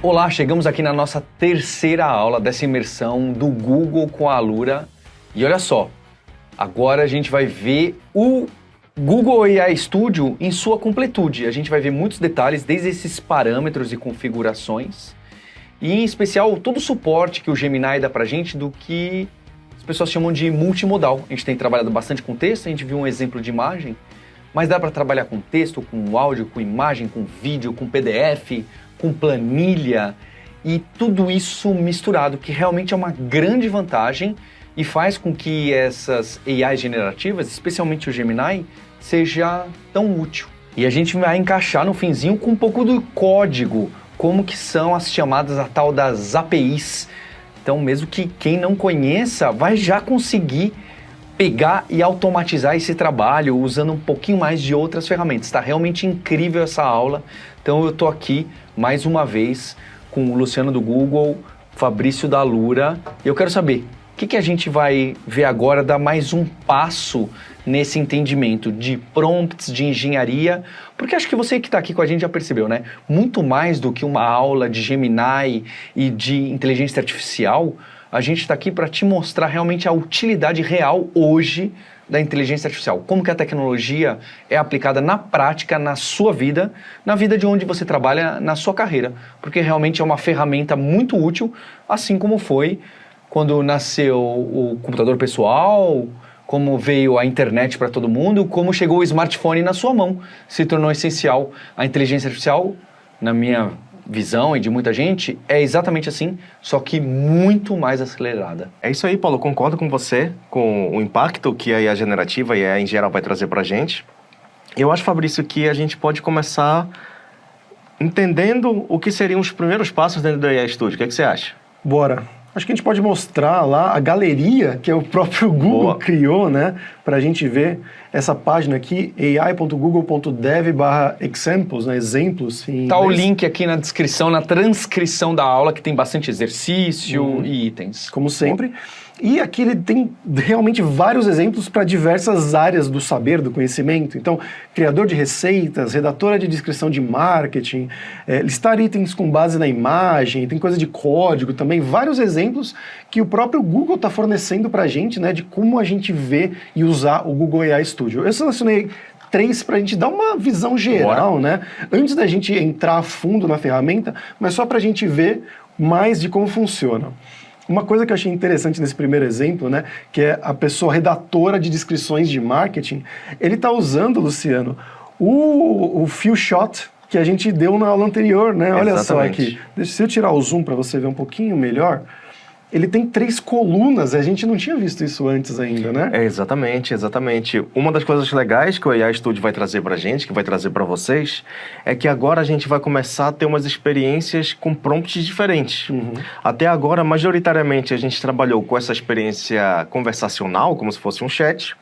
Olá, chegamos aqui na nossa terceira aula dessa imersão do Google com a Alura. E olha só, agora a gente vai ver o Google AI Studio em sua completude. A gente vai ver muitos detalhes, desde esses parâmetros e configurações, e em especial todo o suporte que o Gemini dá pra gente do que as pessoas chamam de multimodal. A gente tem trabalhado bastante com texto, a gente viu um exemplo de imagem, mas dá para trabalhar com texto, com áudio, com imagem, com vídeo, com PDF, com planilha e tudo isso misturado, que realmente é uma grande vantagem e faz com que essas AIs generativas, especialmente o Gemini, seja tão útil. E a gente vai encaixar no finzinho com um pouco do código, como que são as chamadas, a tal das APIs. Então, mesmo que quem não conheça, vai já conseguir pegar e automatizar esse trabalho usando um pouquinho mais de outras ferramentas. Está realmente incrível essa aula. Então eu estou aqui mais uma vez com o Luciano do Google, Fabrício da Alura. E eu quero saber, o que a gente vai ver agora, dar mais um passo nesse entendimento de prompts, de engenharia, porque acho que você que está aqui com a gente já percebeu, né? Muito mais do que uma aula de Gemini e de inteligência artificial, a gente está aqui para te mostrar realmente a utilidade real hoje da inteligência artificial. Como que a tecnologia é aplicada na prática, na sua vida, na vida de onde você trabalha, na sua carreira. Porque realmente é uma ferramenta muito útil, assim como foi quando nasceu o computador pessoal, como veio a internet para todo mundo, como chegou o smartphone na sua mão. Se tornou essencial. A inteligência artificial, na minha visão e de muita gente, é exatamente assim, só que muito mais acelerada. É isso aí, Paulo, concordo com você, com o impacto que a IA generativa e a IA em geral vai trazer pra gente. Eu acho, Fabrício, que a gente pode começar entendendo o que seriam os primeiros passos dentro do AI Studio. O que você acha? Bora. Acho que a gente pode mostrar lá a galeria que o próprio Google criou, né? Para a gente ver essa página aqui, ai.google.dev/examples, né? Exemplos. Tá o link aqui na descrição, na transcrição da aula, que tem bastante exercício e itens. Como sempre. E aqui ele tem realmente vários exemplos para diversas áreas do saber, do conhecimento. Então, criador de receitas, redatora de descrição de marketing, listar itens com base na imagem, tem coisa de código também, vários exemplos que o próprio Google está fornecendo para a gente, né, de como a gente vê e usar o Google AI Studio. Eu selecionei 3 para a gente dar uma visão geral, né, antes da gente entrar a fundo na ferramenta, mas só para a gente ver mais de como funciona. Uma coisa que eu achei interessante nesse primeiro exemplo, né, que é a pessoa redatora de descrições de marketing, ele está usando, Luciano, o few shot que a gente deu na aula anterior, né? Olha só aqui. Se eu tirar o zoom para você ver um pouquinho melhor, ele tem 3 colunas, a gente não tinha visto isso antes ainda, né? Exatamente. Uma das coisas legais que o AI Studio vai trazer pra gente, que vai trazer para vocês, é que agora a gente vai começar a ter umas experiências com prompts diferentes. Até agora, majoritariamente, a gente trabalhou com essa experiência conversacional, como se fosse um chat.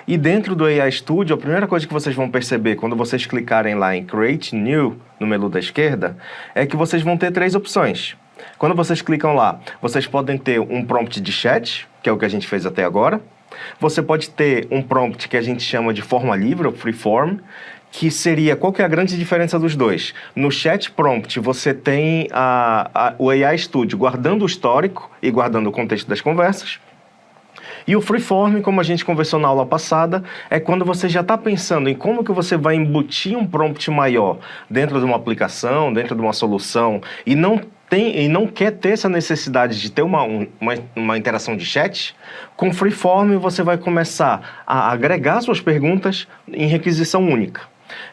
E dentro do AI Studio, a primeira coisa que vocês vão perceber quando vocês clicarem lá em Create New, no menu da esquerda, é que vocês vão ter 3 opções. Quando vocês clicam lá, vocês podem ter um prompt de chat, que é o que a gente fez até agora. Você pode ter um prompt que a gente chama de forma livre, ou freeform, que seria, qual que é a grande diferença dos dois? No chat prompt, você tem o AI Studio guardando o histórico e guardando o contexto das conversas. E o freeform, como a gente conversou na aula passada, é quando você já está pensando em como que você vai embutir um prompt maior dentro de uma aplicação, dentro de uma solução, e não quer ter essa necessidade de ter uma interação de chat. Com freeform, você vai começar a agregar suas perguntas em requisição única.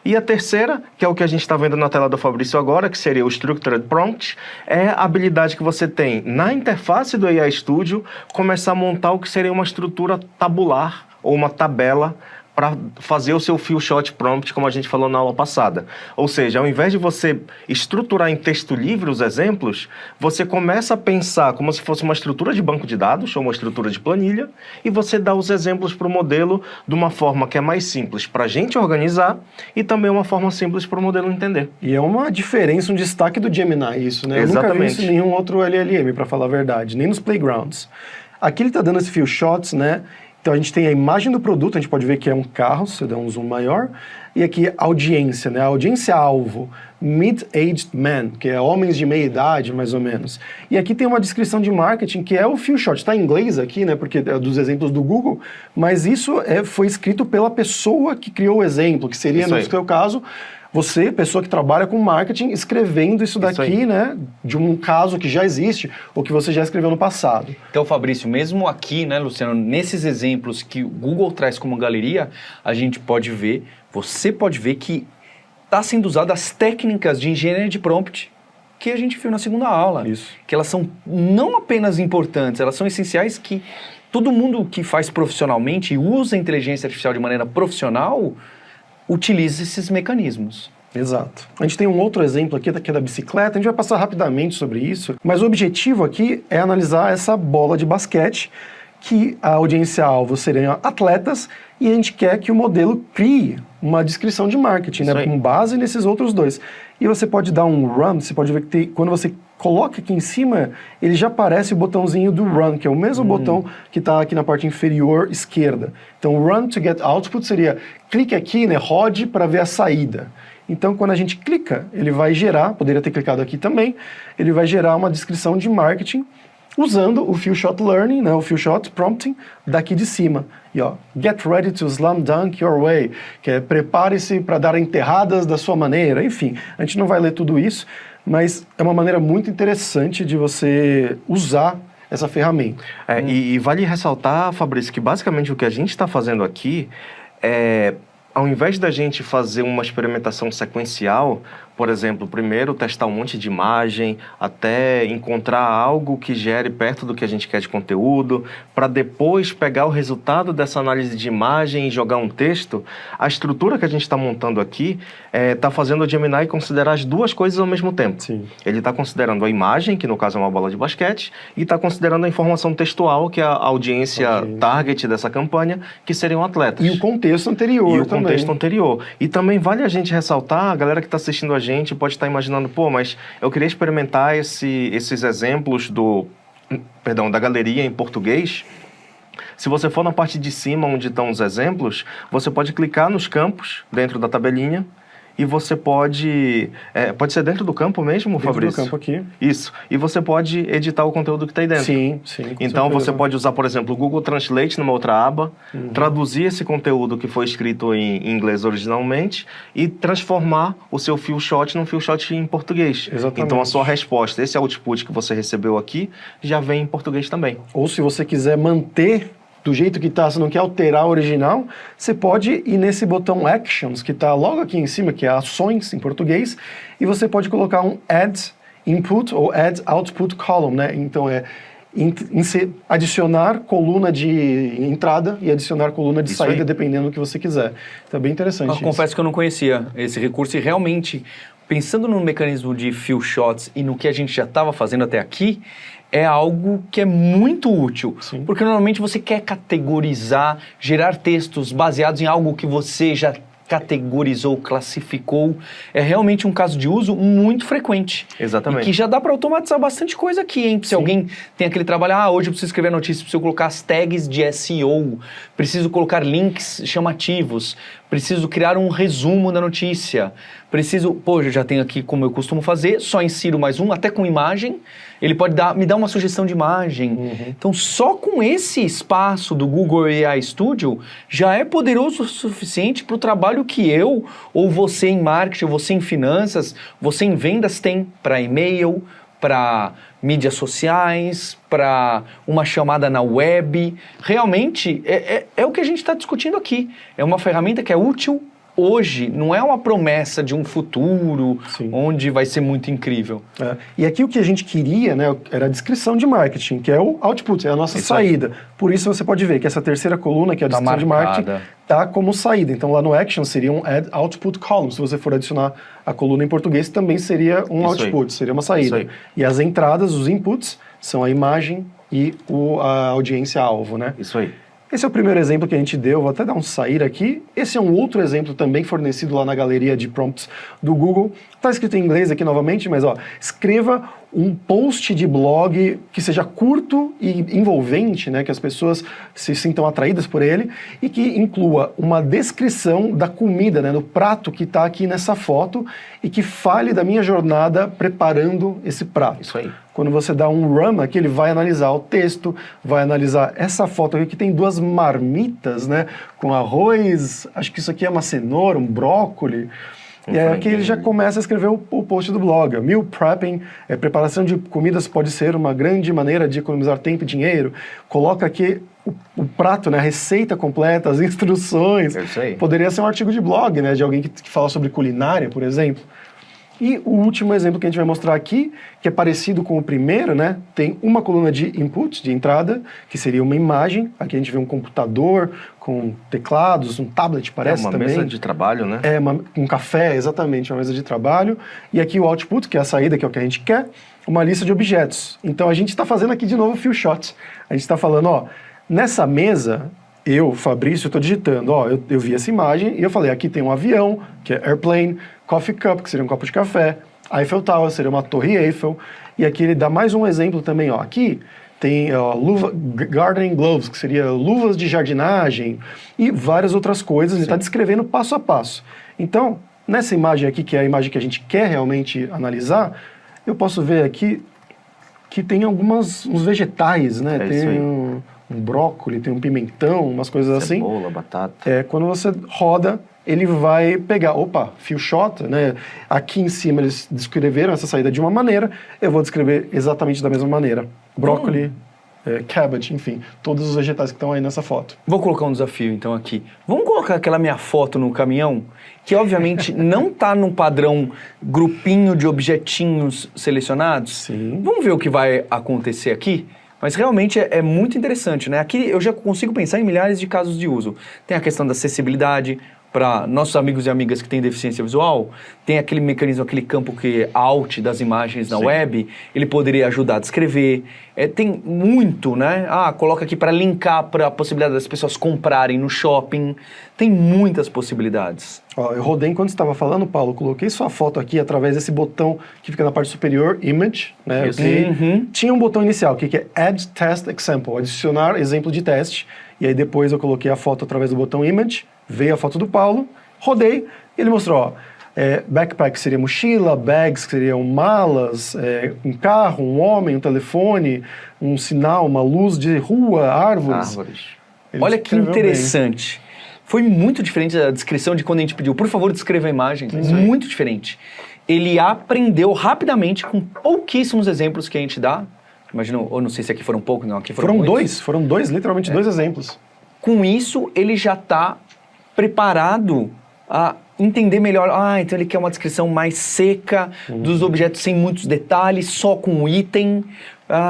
E a terceira, que é o que a gente está vendo na tela do Fabrício agora, que seria o Structured Prompt, é a habilidade que você tem na interface do AI Studio começar a montar o que seria uma estrutura tabular ou uma tabela para fazer o seu few shot prompt, como a gente falou na aula passada. Ou seja, ao invés de você estruturar em texto livre os exemplos, você começa a pensar como se fosse uma estrutura de banco de dados ou uma estrutura de planilha, e você dá os exemplos para o modelo de uma forma que é mais simples para a gente organizar e também uma forma simples para o modelo entender. E é uma diferença, um destaque do Gemini isso, né? Exatamente. Eu nunca vi isso em nenhum outro LLM, para falar a verdade, nem nos playgrounds. Aqui ele está dando esse few shots, né? Então a gente tem a imagem do produto, a gente pode ver que é um carro, se eu der um zoom maior, e aqui a audiência, né? A audiência-alvo, mid-aged men, que é homens de meia idade, mais ou menos. E aqui tem uma descrição de marketing que é o few shot. Está em inglês aqui, né? Porque é dos exemplos do Google, mas isso foi escrito pela pessoa que criou o exemplo, que seria, no seu caso, você, pessoa que trabalha com marketing, escrevendo isso daqui, né, de um caso que já existe ou que você já escreveu no passado. Então, Fabrício, mesmo aqui, né, Luciano, nesses exemplos que o Google traz como galeria, a gente pode ver, você pode ver que está sendo usado as técnicas de engenharia de prompt que a gente viu na segunda aula. Isso. Que elas são não apenas importantes, elas são essenciais que todo mundo que faz profissionalmente e usa a inteligência artificial de maneira profissional utiliza esses mecanismos. Exato. A gente tem um outro exemplo aqui, que é da bicicleta, a gente vai passar rapidamente sobre isso, mas o objetivo aqui é analisar essa bola de basquete, que a audiência-alvo seriam atletas, e a gente quer que o modelo crie uma descrição de marketing, né, com base nesses outros dois. E você pode dar um run, você pode ver que quando você coloca aqui em cima, ele já aparece o botãozinho do run, que é o mesmo botão que está aqui na parte inferior esquerda. Então, run to get output seria, clique aqui, né, rode para ver a saída. Então, quando a gente clica, ele vai gerar, poderia ter clicado aqui também, ele vai gerar uma descrição de marketing usando o Few Shot Learning, né, o Few Shot Prompting, daqui de cima. E ó, get ready to slam dunk your way, que é prepare-se para dar enterradas da sua maneira. Enfim, a gente não vai ler tudo isso, mas é uma maneira muito interessante de você usar essa ferramenta. E vale ressaltar, Fabrício, que basicamente o que a gente está fazendo aqui é, ao invés da gente fazer uma experimentação sequencial, por exemplo, primeiro testar um monte de imagem, até encontrar algo que gere perto do que a gente quer de conteúdo, para depois pegar o resultado dessa análise de imagem e jogar um texto, a estrutura que a gente está montando aqui está fazendo o Gemini considerar as duas coisas ao mesmo tempo. Sim. Ele está considerando a imagem, que no caso é uma bola de basquete, e está considerando a informação textual, que é a audiência target dessa campanha, que seriam atletas. E o contexto anterior E o também. contexto anterior. E também vale a gente ressaltar, a galera que está assistindo a gente pode estar imaginando, pô, mas eu queria experimentar esses exemplos da galeria em português. Se você for na parte de cima onde estão os exemplos, você pode clicar nos campos dentro da tabelinha e você pode ser dentro do campo mesmo, Fabrício? Dentro do campo aqui. Isso. E você pode editar o conteúdo que está aí dentro. Sim. Então você pode usar, por exemplo, o Google Translate numa outra aba, traduzir esse conteúdo que foi escrito em inglês originalmente e transformar o seu few shot num few shot em português. Exatamente. Então a sua resposta, esse output que você recebeu aqui, já vem em português também. Ou se você quiser manter do jeito que está, você não quer alterar o original, você pode ir nesse botão Actions, que está logo aqui em cima, que é Ações em português, e você pode colocar um Add Input ou Add Output Column, né? Então adicionar coluna de entrada e adicionar coluna de saída, dependendo do que você quiser. Então é bem interessante isso. Confesso que eu não conhecia esse recurso e realmente, pensando no mecanismo de few shots e no que a gente já estava fazendo até aqui, é algo que é muito útil. Sim. Porque normalmente você quer categorizar, gerar textos baseados em algo que você já categorizou, classificou. É realmente um caso de uso muito frequente. Exatamente. E que já dá para automatizar bastante coisa aqui, hein? Se alguém tem aquele trabalho, hoje eu preciso escrever notícia, preciso colocar as tags de SEO, preciso colocar links chamativos, preciso criar um resumo da notícia, eu já tenho aqui como eu costumo fazer, só insiro mais um, até com imagem, ele pode me dar uma sugestão de imagem. Então, só com esse espaço do Google AI Studio, já é poderoso o suficiente para o trabalho que eu, ou você em marketing, ou você em finanças, você em vendas tem para e-mail, para mídias sociais, para uma chamada na web. Realmente, é o que a gente está discutindo aqui. É uma ferramenta que é útil hoje, não é uma promessa de um futuro onde vai ser muito incrível. E aqui o que a gente queria, né, era a descrição de marketing, que é o output, é a nossa saída. Por isso você pode ver que essa terceira coluna, que é a descrição de marketing, está como saída. Então lá no Action seria um Add Output Column. Se você for adicionar a coluna em português, também seria um output, seria uma saída. E as entradas, os inputs, são a imagem e a audiência-alvo, né? Isso aí. Esse é o primeiro exemplo que a gente deu, vou até dar um sair aqui. Esse é um outro exemplo também fornecido lá na galeria de prompts do Google. Está escrito em inglês aqui novamente, mas escreva um post de blog que seja curto e envolvente, né, que as pessoas se sintam atraídas por ele e que inclua uma descrição da comida, né, do prato que está aqui nessa foto e que fale da minha jornada preparando esse prato. Isso aí. Quando você dá um run aqui, ele vai analisar o texto, vai analisar essa foto aqui que tem 2 marmitas, né, com arroz, acho que isso aqui é uma cenoura, um brócoli. E aí aqui ele já começa a escrever o post do blog. Meal prepping, preparação de comidas pode ser uma grande maneira de economizar tempo e dinheiro. Coloca aqui o prato, né, a receita completa, as instruções. É isso aí. Poderia ser um artigo de blog, né, de alguém que fala sobre culinária, por exemplo. E o último exemplo que a gente vai mostrar aqui, que é parecido com o primeiro, né? Tem uma coluna de input, de entrada, que seria uma imagem. Aqui a gente vê um computador com teclados, um tablet, parece também. Uma mesa de trabalho, né? Um café, exatamente, uma mesa de trabalho. E aqui o output, que é a saída, que é o que a gente quer, uma lista de objetos. Então a gente está fazendo aqui de novo o few shots. A gente está falando, nessa mesa, eu, Fabrício, estou digitando, eu vi essa imagem e eu falei, aqui tem um avião, que é airplane, coffee cup, que seria um copo de café, Eiffel Tower, seria uma torre Eiffel, e aqui ele dá mais um exemplo também, aqui tem gardening gloves, que seria luvas de jardinagem, e várias outras coisas, ele está descrevendo passo a passo. Então, nessa imagem aqui, que é a imagem que a gente quer realmente analisar, eu posso ver aqui que tem uns vegetais, né? Tem um brócolis, tem um pimentão, umas coisas assim. Cebola, batata. Quando você roda, ele vai pegar, few shot, né? Aqui em cima eles descreveram essa saída de uma maneira, eu vou descrever exatamente da mesma maneira. Brócolis, cabbage, enfim, todos os vegetais que estão aí nessa foto. Vou colocar um desafio então aqui. Vamos colocar aquela minha foto no caminhão, que obviamente não está num padrão grupinho de objetinhos selecionados? Sim. Vamos ver o que vai acontecer aqui? Mas realmente é muito interessante, né? Aqui eu já consigo pensar em milhares de casos de uso. Tem a questão da acessibilidade para nossos amigos e amigas que têm deficiência visual, tem aquele mecanismo, aquele campo que é alt das imagens na web, ele poderia ajudar a descrever. Tem muito, né? Coloca aqui para linkar para a possibilidade das pessoas comprarem no shopping. Tem muitas possibilidades. Eu rodei enquanto você estava falando, Paulo, coloquei sua foto aqui através desse botão que fica na parte superior, Image, né? Tinha um botão inicial, que é Add Test Example, adicionar exemplo de teste, e aí depois eu coloquei a foto através do botão Image, veio a foto do Paulo, rodei, e ele mostrou, backpack seria mochila, bags seriam malas, um carro, um homem, um telefone, um sinal, uma luz de rua, árvores. Olha que interessante. Bem. Foi muito diferente da descrição de quando a gente pediu, por favor, descreva a imagem. Muito diferente. Ele aprendeu rapidamente com pouquíssimos exemplos que a gente dá. Imagina, ou não sei se aqui foram poucos, não, aqui foram muitos. Foram dois, literalmente 2 exemplos. Com isso, ele já está preparado a entender melhor. Então ele quer uma descrição mais seca dos objetos, sem muitos detalhes, só com o item.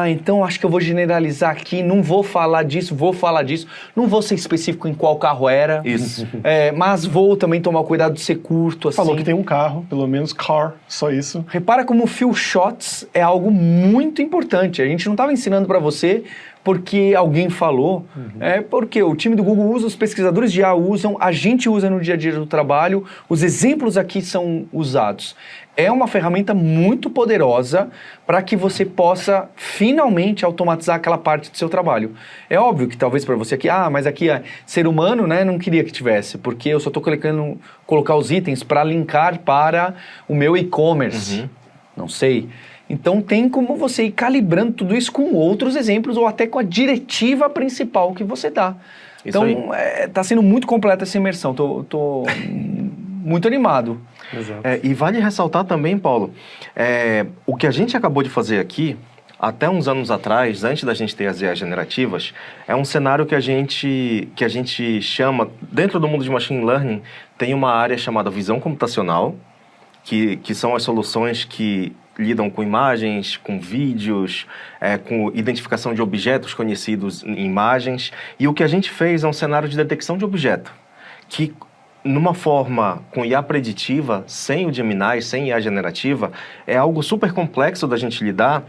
Então acho que eu vou generalizar aqui, não vou falar disso, vou falar disso. Não vou ser específico em qual carro era. Isso. Mas vou também tomar cuidado de ser curto, assim. Falou que tem um carro, pelo menos car, só isso. Repara como o few shots é algo muito importante. A gente não estava ensinando para você porque alguém falou, porque o time do Google usa, os pesquisadores já usam, a gente usa no dia a dia do trabalho, os exemplos aqui são usados. É uma ferramenta muito poderosa para que você possa finalmente automatizar aquela parte do seu trabalho. É óbvio que talvez para você aqui, mas aqui é ser humano, né? Não queria que tivesse, porque eu só estou colocar os itens para linkar para o meu e-commerce. Não sei. Então tem como você ir calibrando tudo isso com outros exemplos ou até com a diretiva principal que você dá. Então está sendo muito completa essa imersão. Tô muito animado. Exato. E vale ressaltar também, Paulo, o que a gente acabou de fazer aqui, até uns anos atrás, antes da gente ter as IAs generativas, é um cenário que a gente chama, dentro do mundo de Machine Learning, tem uma área chamada visão computacional, que são as soluções que lidam com imagens, com vídeos, com identificação de objetos conhecidos em imagens. E o que a gente fez é um cenário de detecção de objeto, que numa forma com IA preditiva, sem o Gemini, sem IA generativa, é algo super complexo da gente lidar,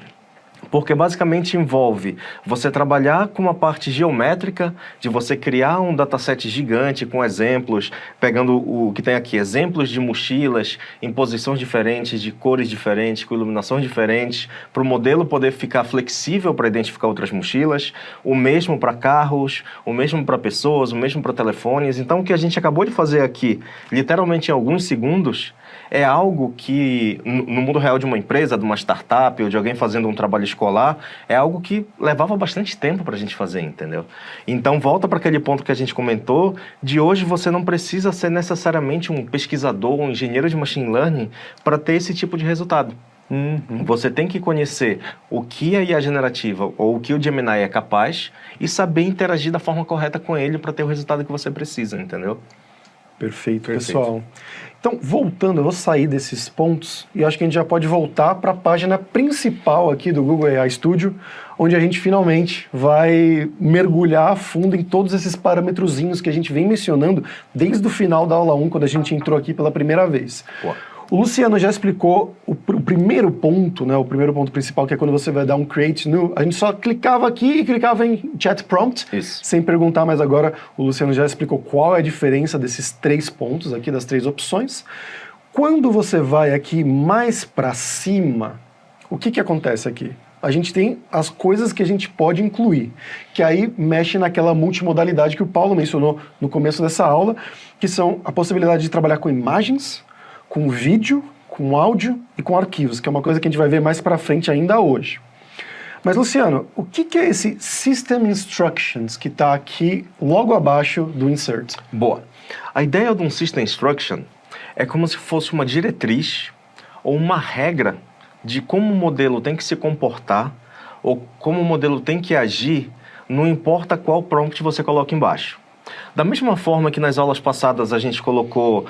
Porque basicamente envolve você trabalhar com uma parte geométrica, de você criar um dataset gigante com exemplos, pegando o que tem aqui, exemplos de mochilas em posições diferentes, de cores diferentes, com iluminações diferentes, para o modelo poder ficar flexível para identificar outras mochilas, o mesmo para carros, o mesmo para pessoas, o mesmo para telefones. Então, o que a gente acabou de fazer aqui, literalmente em alguns segundos, é algo que, no mundo real de uma empresa, de uma startup ou de alguém fazendo um trabalho escolar, é algo que levava bastante tempo para a gente fazer, entendeu? Então, volta para aquele ponto que a gente comentou, de hoje você não precisa ser necessariamente um pesquisador, um engenheiro de machine learning para ter esse tipo de resultado. Você tem que conhecer o que a IA generativa ou o que o Gemini é capaz e saber interagir da forma correta com ele para ter o resultado que você precisa, entendeu? Perfeito, pessoal. Então, voltando, eu vou sair desses pontos e acho que a gente já pode voltar para a página principal aqui do Google AI Studio, onde a gente finalmente vai mergulhar a fundo em todos esses parâmetrozinhos que a gente vem mencionando desde o final da aula 1, quando a gente entrou aqui pela primeira vez. O Luciano já explicou o primeiro ponto, né, o primeiro ponto principal, que é quando você vai dar um create new, a gente só clicava aqui e clicava em chat prompt, sem perguntar, mas agora o Luciano já explicou qual é a diferença desses 3 pontos aqui, das 3 opções. Quando você vai aqui mais para cima, o que acontece aqui? A gente tem as coisas que a gente pode incluir, que aí mexe naquela multimodalidade que o Paulo mencionou no começo dessa aula, que são a possibilidade de trabalhar com imagens, com vídeo, com áudio e com arquivos, que é uma coisa que a gente vai ver mais para frente ainda hoje. Mas, Luciano, o que é esse System Instructions que está aqui logo abaixo do Insert? Boa. A ideia de um System Instruction é como se fosse uma diretriz ou uma regra de como o modelo tem que se comportar ou como o modelo tem que agir, não importa qual prompt você coloca embaixo. Da mesma forma que nas aulas passadas a gente colocou,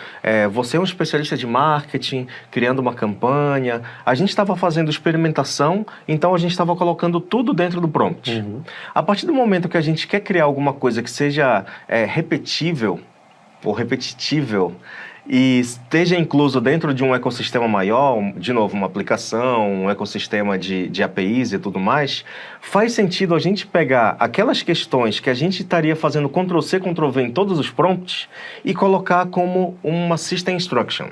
você é um especialista de marketing, criando uma campanha, a gente estava fazendo experimentação, então a gente estava colocando tudo dentro do prompt. A partir do momento que a gente quer criar alguma coisa que seja repetível ou repetitível, e esteja incluso dentro de um ecossistema maior, de novo, uma aplicação, um ecossistema de APIs e tudo mais, faz sentido a gente pegar aquelas questões que a gente estaria fazendo Ctrl+C, Ctrl+V em todos os prompts e colocar como uma System Instruction.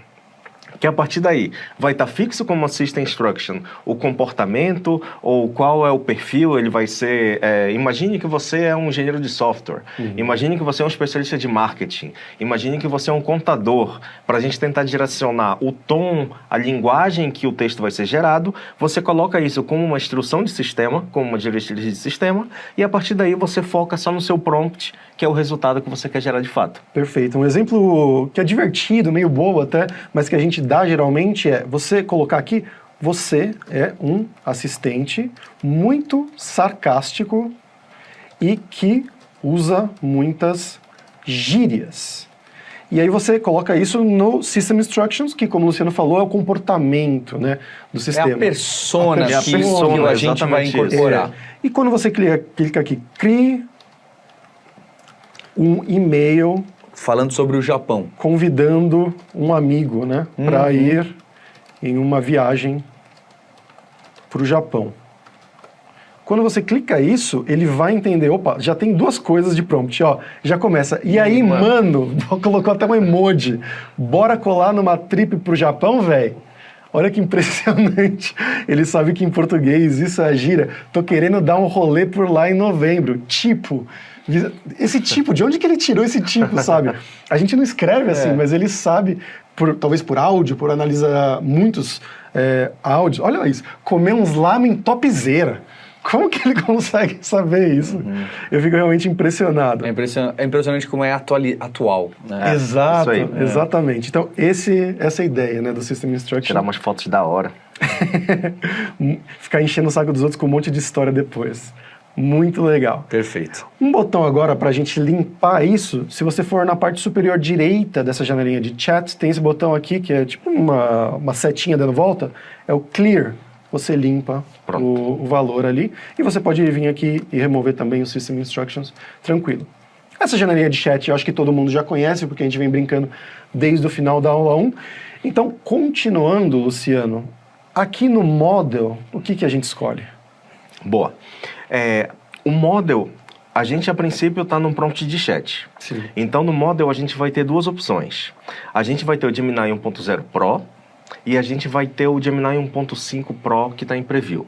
Que a partir daí vai estar fixo como uma System Instruction o comportamento ou qual é o perfil, ele vai ser... imagine que você é um engenheiro de software, imagine que você é um especialista de marketing, imagine que você é um contador, para a gente tentar direcionar o tom, a linguagem que o texto vai ser gerado, você coloca isso como uma instrução de sistema, como uma diretriz de sistema, e a partir daí você foca só no seu prompt, que é o resultado que você quer gerar de fato. Perfeito. Um exemplo que é divertido, meio bobo até, mas que a gente dá geralmente é você colocar aqui, você é um assistente muito sarcástico e que usa muitas gírias. E aí você coloca isso no System Instructions, que, como o Luciano falou, é o comportamento, né, do sistema. É a persona, que a gente vai incorporar. E quando você clica aqui, crie um e-mail falando sobre o Japão, convidando um amigo, né, para ir em uma viagem para o Japão. Quando você clica isso, ele vai entender, opa, já tem 2 coisas de prompt, ó, já começa. E aí, mano, colocou até um emoji, bora colar numa trip pro Japão, velho? Olha que impressionante. Ele sabe que em português isso é gíria. Tô querendo dar um rolê por lá em novembro. Tipo, esse tipo, de onde que ele tirou esse tipo, sabe? A gente não escreve assim, mas ele sabe, talvez por áudio, por analisar muitos áudios. Olha isso, comer uns lamen topzera. Como que ele consegue saber isso? Eu fico realmente impressionado. É impressionante como é atual, né? Exato, exatamente. Então, essa é a ideia, né, do System Instruction. Tirar umas fotos da hora. Ficar enchendo o saco dos outros com um monte de história depois. Muito legal. Perfeito. Um botão agora para a gente limpar isso, se você for na parte superior direita dessa janelinha de chat, tem esse botão aqui que é tipo uma setinha dando volta, é o Clear. Você limpa o valor ali e você pode vir aqui e remover também os System Instructions tranquilo. Essa janelinha de chat eu acho que todo mundo já conhece, porque a gente vem brincando desde o final da aula 1. Então, continuando, Luciano, aqui no Model, o que a gente escolhe? Boa. O model, a gente a princípio está num prompt de chat. Sim. Então no model a gente vai ter duas opções. A gente vai ter o Gemini 1.0 Pro e a gente vai ter o Gemini 1.5 Pro que está em preview.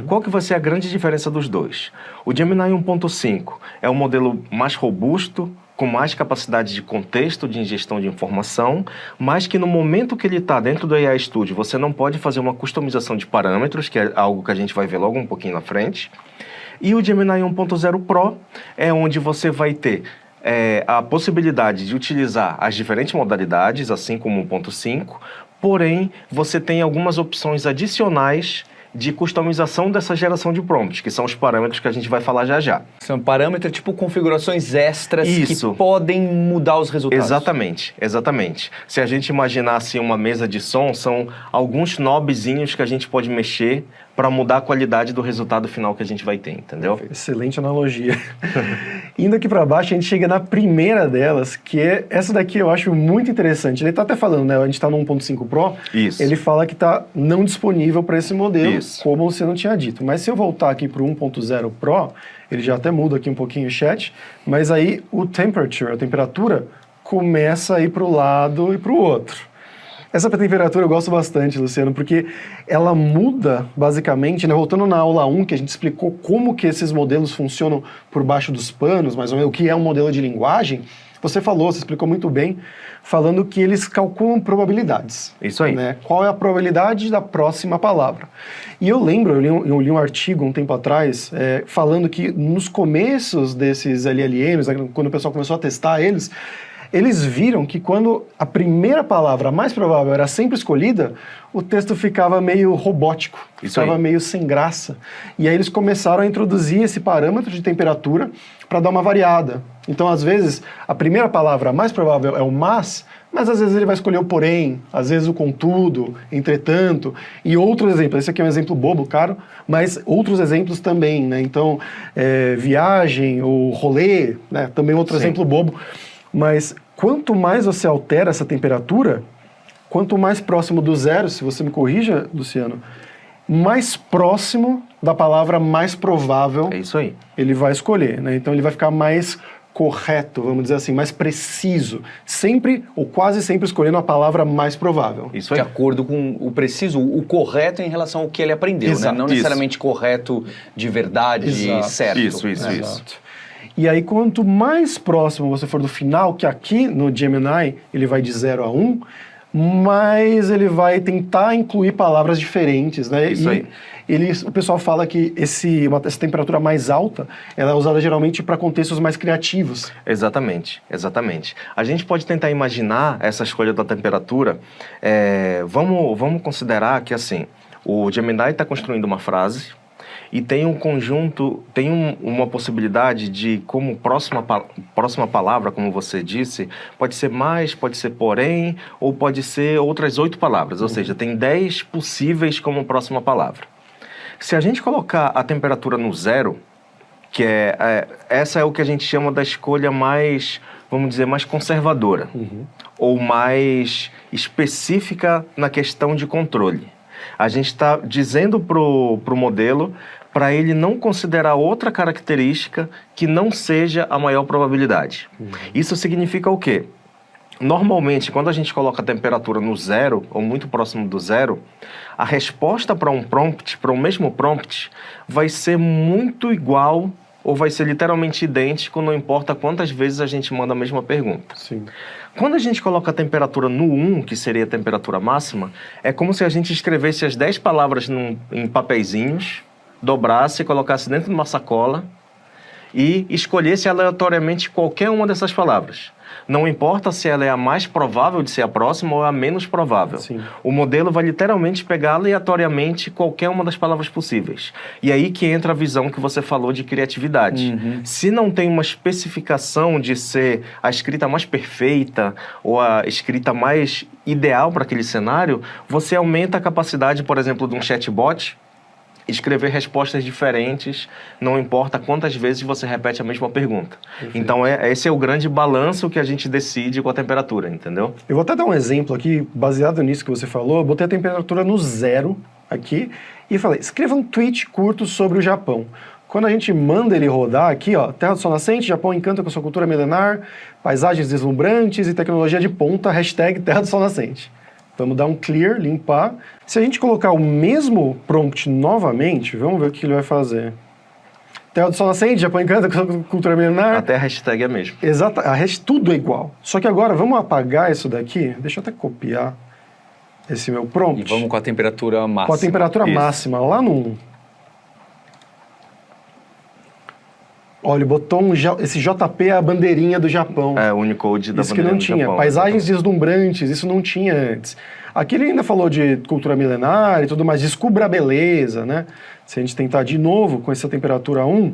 Qual que vai ser a grande diferença dos dois? O Gemini 1.5 é um modelo mais robusto, com mais capacidade de contexto, de ingestão de informação, mas que no momento que ele está dentro do AI Studio, você não pode fazer uma customização de parâmetros, que é algo que a gente vai ver logo um pouquinho na frente. E o Gemini 1.0 Pro é onde você vai ter a possibilidade de utilizar as diferentes modalidades, assim como o 1.5, porém, você tem algumas opções adicionais de customização dessa geração de prompts, que são os parâmetros que a gente vai falar já já. São parâmetros tipo configurações extras Isso. que podem mudar os resultados. Exatamente, exatamente. Se a gente imaginasse uma mesa de som, são alguns knobzinhos que a gente pode mexer para mudar a qualidade do resultado final que a gente vai ter, entendeu? Excelente analogia. Indo aqui para baixo, a gente chega na primeira delas, que é essa daqui eu acho muito interessante. Ele está até falando, né? A gente está no 1.5 Pro. Isso. Ele fala que está não disponível para esse modelo, Isso. como você não tinha dito. Mas se eu voltar aqui para o 1.0 Pro, ele já até muda aqui um pouquinho o chat, mas aí o temperature, a temperatura, começa a ir para o lado e para o outro. Essa temperatura eu gosto bastante, Luciano, porque ela muda, basicamente, né? Voltando na aula 1, que a gente explicou como que esses modelos funcionam por baixo dos panos, mais ou menos, o que é um modelo de linguagem, você explicou muito bem, falando que eles calculam probabilidades. Isso aí. Né? Qual é a probabilidade da próxima palavra? E eu lembro, eu li um artigo um tempo atrás, falando que nos começos desses LLMs, quando o pessoal começou a testar eles viram que quando a primeira palavra mais provável era sempre escolhida, o texto ficava meio robótico, ficava meio sem graça. E aí eles começaram a introduzir esse parâmetro de temperatura para dar uma variada. Então, às vezes, a primeira palavra mais provável é o mas às vezes ele vai escolher o porém, às vezes o contudo, entretanto. E outro exemplo, esse aqui é um exemplo bobo, caro, mas outros exemplos também, né? Então, viagem ou rolê, né? Também outro exemplo bobo. Mas quanto mais você altera essa temperatura, quanto mais próximo do zero, se você me corrija, Luciano, mais próximo da palavra mais provável ele vai escolher, né? Então ele vai ficar mais correto, vamos dizer assim, mais preciso, sempre ou quase sempre escolhendo a palavra mais provável. Isso aí. De acordo com o preciso, o correto em relação ao que ele aprendeu, né? Não necessariamente correto de verdade, certo. Isso. E aí, quanto mais próximo você for do final, que aqui no Gemini ele vai de 0 a 1, mais ele vai tentar incluir palavras diferentes, né? Isso aí. O pessoal fala que essa temperatura mais alta, ela é usada geralmente para contextos mais criativos. Exatamente. A gente pode tentar imaginar essa escolha da temperatura. Vamos considerar que, assim, o Gemini está construindo uma frase, e tem um conjunto, uma possibilidade de, como próxima palavra, como você disse, pode ser mais, pode ser porém, ou pode ser outras 8 palavras, ou seja, tem 10 possíveis como próxima palavra. Se a gente colocar a temperatura no 0, que essa é o que a gente chama da escolha mais, vamos dizer, mais conservadora, ou mais específica na questão de controle. A gente está dizendo para o modelo para ele não considerar outra característica que não seja a maior probabilidade. Isso significa o quê? Normalmente, quando a gente coloca a temperatura no 0, ou muito próximo do 0, a resposta para um prompt, para o mesmo prompt, vai ser muito igual ou vai ser literalmente idêntico, não importa quantas vezes a gente manda a mesma pergunta. Sim. Quando a gente coloca a temperatura no 1, que seria a temperatura máxima, é como se a gente escrevesse as 10 palavras em papeizinhos, dobrasse e colocasse dentro de uma sacola e escolhesse aleatoriamente qualquer uma dessas palavras. Não importa se ela é a mais provável de ser a próxima ou a menos provável. Sim. O modelo vai literalmente pegar aleatoriamente qualquer uma das palavras possíveis. E aí que entra a visão que você falou de criatividade. Se não tem uma especificação de ser a escrita mais perfeita ou a escrita mais ideal para aquele cenário, você aumenta a capacidade, por exemplo, de um chatbot escrever respostas diferentes, não importa quantas vezes você repete a mesma pergunta. Perfeito. Então, esse é o grande balanço que a gente decide com a temperatura, entendeu? Eu vou até dar um exemplo aqui, baseado nisso que você falou. Eu botei a temperatura no 0 aqui, e falei, escreva um tweet curto sobre o Japão. Quando a gente manda ele rodar aqui, ó, Terra do Sol Nascente, Japão encanta com sua cultura milenar, paisagens deslumbrantes e tecnologia de ponta, hashtag Terra do Sol Nascente. Vamos dar um clear, limpar. Se a gente colocar o mesmo prompt novamente, vamos ver o que ele vai fazer. Terra do Sol Nascente, Japão encanta com sua cultura milenar. Até a hashtag é a mesma. Exato, tudo é igual. Só que agora, vamos apagar isso daqui. Deixa eu até copiar esse meu prompt. E vamos com a temperatura máxima. Com a temperatura máxima, lá no 1. Olha, ele botou esse JP é a bandeirinha do Japão. É, o Unicode da isso que bandeirinha não do tinha. Japão. Paisagens deslumbrantes, isso não tinha antes. Aqui ele ainda falou de cultura milenar e tudo mais, descubra a beleza, né? Se a gente tentar de novo com essa temperatura 1,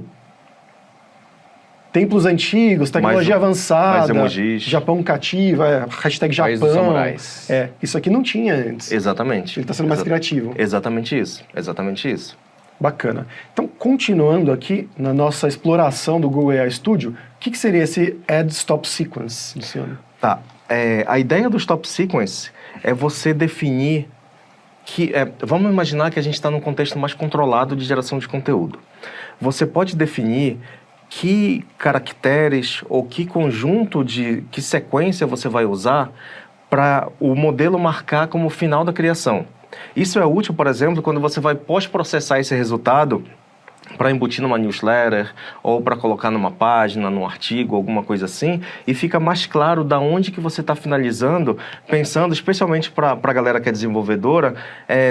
templos antigos, tecnologia avançada, mais emojis. Japão cativa, hashtag País dos Japão. samurais. Isso aqui não tinha antes. Exatamente. Ele está sendo mais criativo. Exatamente isso. Exatamente isso. Bacana. Então, continuando aqui na nossa exploração do Google AI Studio, o que seria esse Add Stop Sequence, Luciano? Tá. A ideia do Stop Sequence é você definir que... vamos imaginar que a gente está num contexto mais controlado de geração de conteúdo. Você pode definir que caracteres ou que conjunto que sequência você vai usar para o modelo marcar como final da criação. Isso é útil, por exemplo, quando você vai pós-processar esse resultado para embutir numa newsletter ou para colocar numa página, num artigo, alguma coisa assim, e fica mais claro da onde que você está finalizando, pensando especialmente para a galera que é desenvolvedora,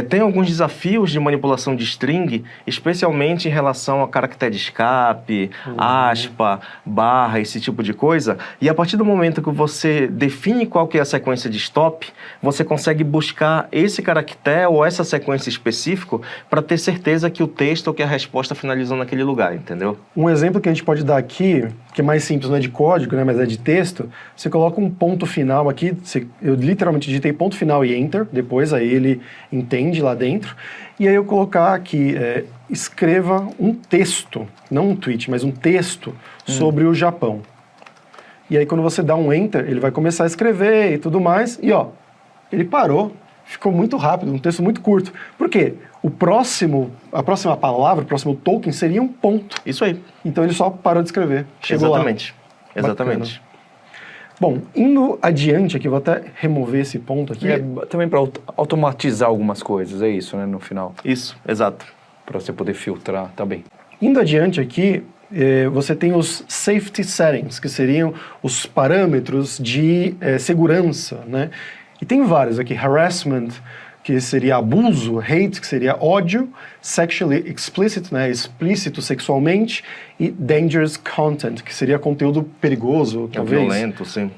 tem alguns desafios de manipulação de string, especialmente em relação a caractere escape, aspa, barra, esse tipo de coisa, e a partir do momento que você define qual que é a sequência de stop, você consegue buscar esse caractere ou essa sequência específica para ter certeza que o texto ou que a resposta finalizou naquele lugar, entendeu? Um exemplo que a gente pode dar aqui, que é mais simples, não é de código, né, mas é de texto, você coloca um ponto final aqui, eu literalmente digitei ponto final e enter, depois aí ele entende lá dentro, e aí eu colocar aqui, escreva um texto, não um tweet, mas um texto sobre o Japão. E aí quando você dá um enter, ele vai começar a escrever e tudo mais, e ó, ele parou, ficou muito rápido, um texto muito curto. Por quê? A próxima palavra, o próximo token seria um ponto. Isso aí. Então ele só parou de escrever. Chegou Exatamente. Lá. Exatamente. Bacana. Bom, indo adiante aqui, vou até remover esse ponto aqui. Também para automatizar algumas coisas, é isso, né, no final. Isso, exato. Para você poder filtrar, tá bem. Indo adiante aqui, você tem os safety settings, que seriam os parâmetros de segurança, né? E tem vários aqui, harassment, que seria abuso, hate, que seria ódio, sexually explicit, né, explícito sexualmente, e dangerous content, que seria conteúdo perigoso, talvez. Violento, sim.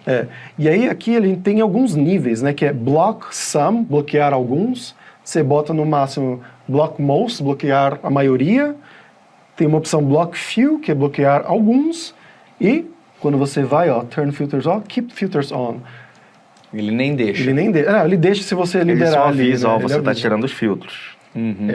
E aí aqui ele tem alguns níveis, né, que é block some, bloquear alguns, você bota no máximo block most, bloquear a maioria, tem uma opção block few, que é bloquear alguns, e quando você vai, ó, turn filters off, keep filters on. Ele nem deixa. Ele deixa se você liberar. Ele só avisa, ali, né? Você está tirando os filtros. Uhum.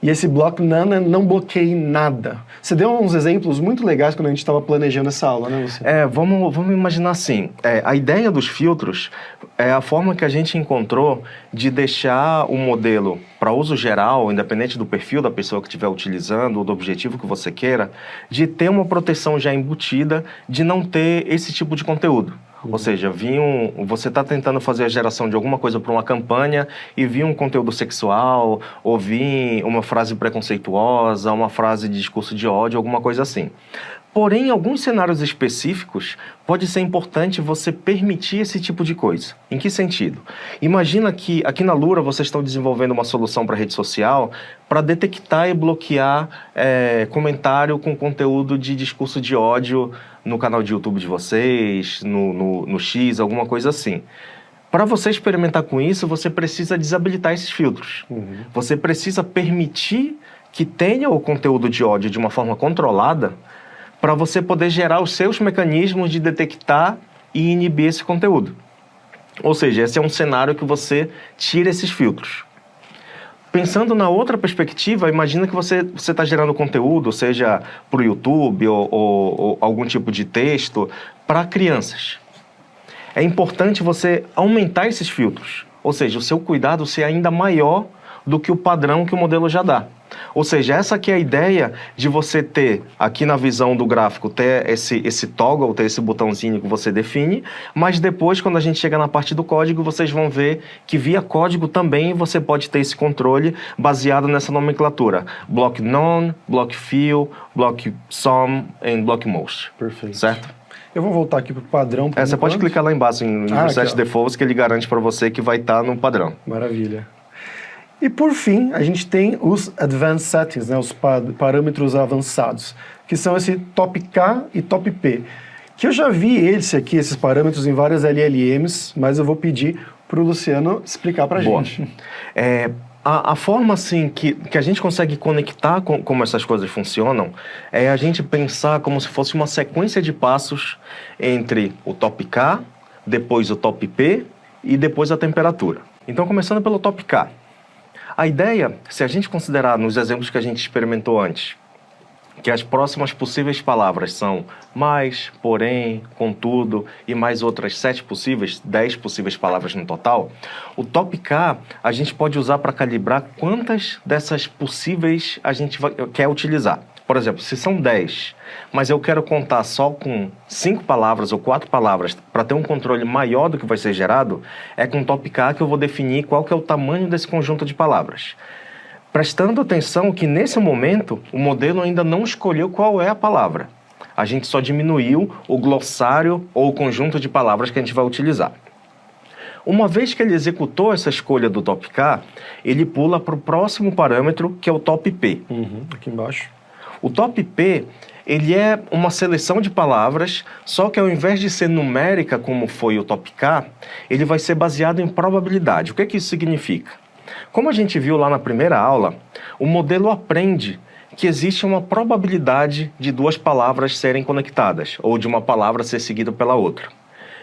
E esse block none não bloqueia nada. Você deu uns exemplos muito legais quando a gente estava planejando essa aula, né, você? Vamos imaginar assim, a ideia dos filtros é a forma que a gente encontrou de deixar o modelo para uso geral, independente do perfil da pessoa que estiver utilizando ou do objetivo que você queira, de ter uma proteção já embutida de não ter esse tipo de conteúdo. Ou seja, você está tentando fazer a geração de alguma coisa para uma campanha e vir um conteúdo sexual, ou vir uma frase preconceituosa, uma frase de discurso de ódio, alguma coisa assim. Porém, em alguns cenários específicos, pode ser importante você permitir esse tipo de coisa. Em que sentido? Imagina que aqui na Lura vocês estão desenvolvendo uma solução para rede social para detectar e bloquear comentário com conteúdo de discurso de ódio no canal de YouTube de vocês, no X, alguma coisa assim. Para você experimentar com isso, você precisa desabilitar esses filtros. Você precisa permitir que tenha o conteúdo de ódio de uma forma controlada para você poder gerar os seus mecanismos de detectar e inibir esse conteúdo. Ou seja, esse é um cenário que você tira esses filtros. Pensando na outra perspectiva, imagina que você está gerando conteúdo, seja para o YouTube ou algum tipo de texto, para crianças. É importante você aumentar esses filtros, ou seja, o seu cuidado ser ainda maior do que o padrão que o modelo já dá. Ou seja, essa aqui é a ideia de você ter, aqui na visão do gráfico, ter esse toggle, ter esse botãozinho que você define, mas depois, quando a gente chega na parte do código, vocês vão ver que via código também você pode ter esse controle baseado nessa nomenclatura. Block none, block few, block some e block most. Perfeito. Certo? Eu vou voltar aqui para o padrão. Você pode clicar lá embaixo em Reset Defaults, que ele garante para você que vai estar no padrão. Maravilha. E por fim, a gente tem os Advanced Settings, né, os parâmetros avançados, que são esse top K e top P. Que eu já vi esses parâmetros em várias LLMs, mas eu vou pedir para o Luciano explicar para a gente. A forma assim, que a gente consegue conectar com como essas coisas funcionam é a gente pensar como se fosse uma sequência de passos entre o top K, depois o top P e depois a temperatura. Então, começando pelo top K. A ideia, se a gente considerar nos exemplos que a gente experimentou antes, que as próximas possíveis palavras são mais, porém, contudo e mais outras 7 possíveis, 10 possíveis palavras no total, o top K a gente pode usar para calibrar quantas dessas possíveis a gente quer utilizar. Por exemplo, se são 10, mas eu quero contar só com 5 palavras ou 4 palavras para ter um controle maior do que vai ser gerado, é com o top K que eu vou definir qual que é o tamanho desse conjunto de palavras. Prestando atenção que, nesse momento, o modelo ainda não escolheu qual é a palavra. A gente só diminuiu o glossário ou o conjunto de palavras que a gente vai utilizar. Uma vez que ele executou essa escolha do top K, ele pula para o próximo parâmetro, que é o top P. Aqui embaixo. O top P, ele é uma seleção de palavras, só que ao invés de ser numérica, como foi o top K, ele vai ser baseado em probabilidade. O que é que isso significa? Como a gente viu lá na primeira aula, o modelo aprende que existe uma probabilidade de 2 palavras serem conectadas, ou de uma palavra ser seguida pela outra.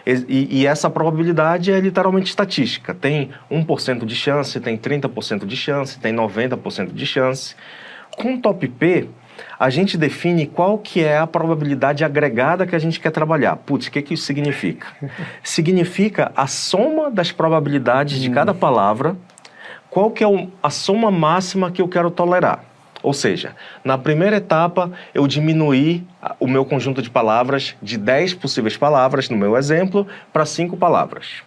E essa probabilidade é literalmente estatística. Tem 1% de chance, tem 30% de chance, tem 90% de chance. Com o top P, a gente define qual que é a probabilidade agregada que a gente quer trabalhar. Putz, o que isso significa? Significa a soma das probabilidades de cada palavra, qual que é a soma máxima que eu quero tolerar. Ou seja, na primeira etapa, eu diminuí o meu conjunto de palavras de 10 possíveis palavras, no meu exemplo, para 5 palavras.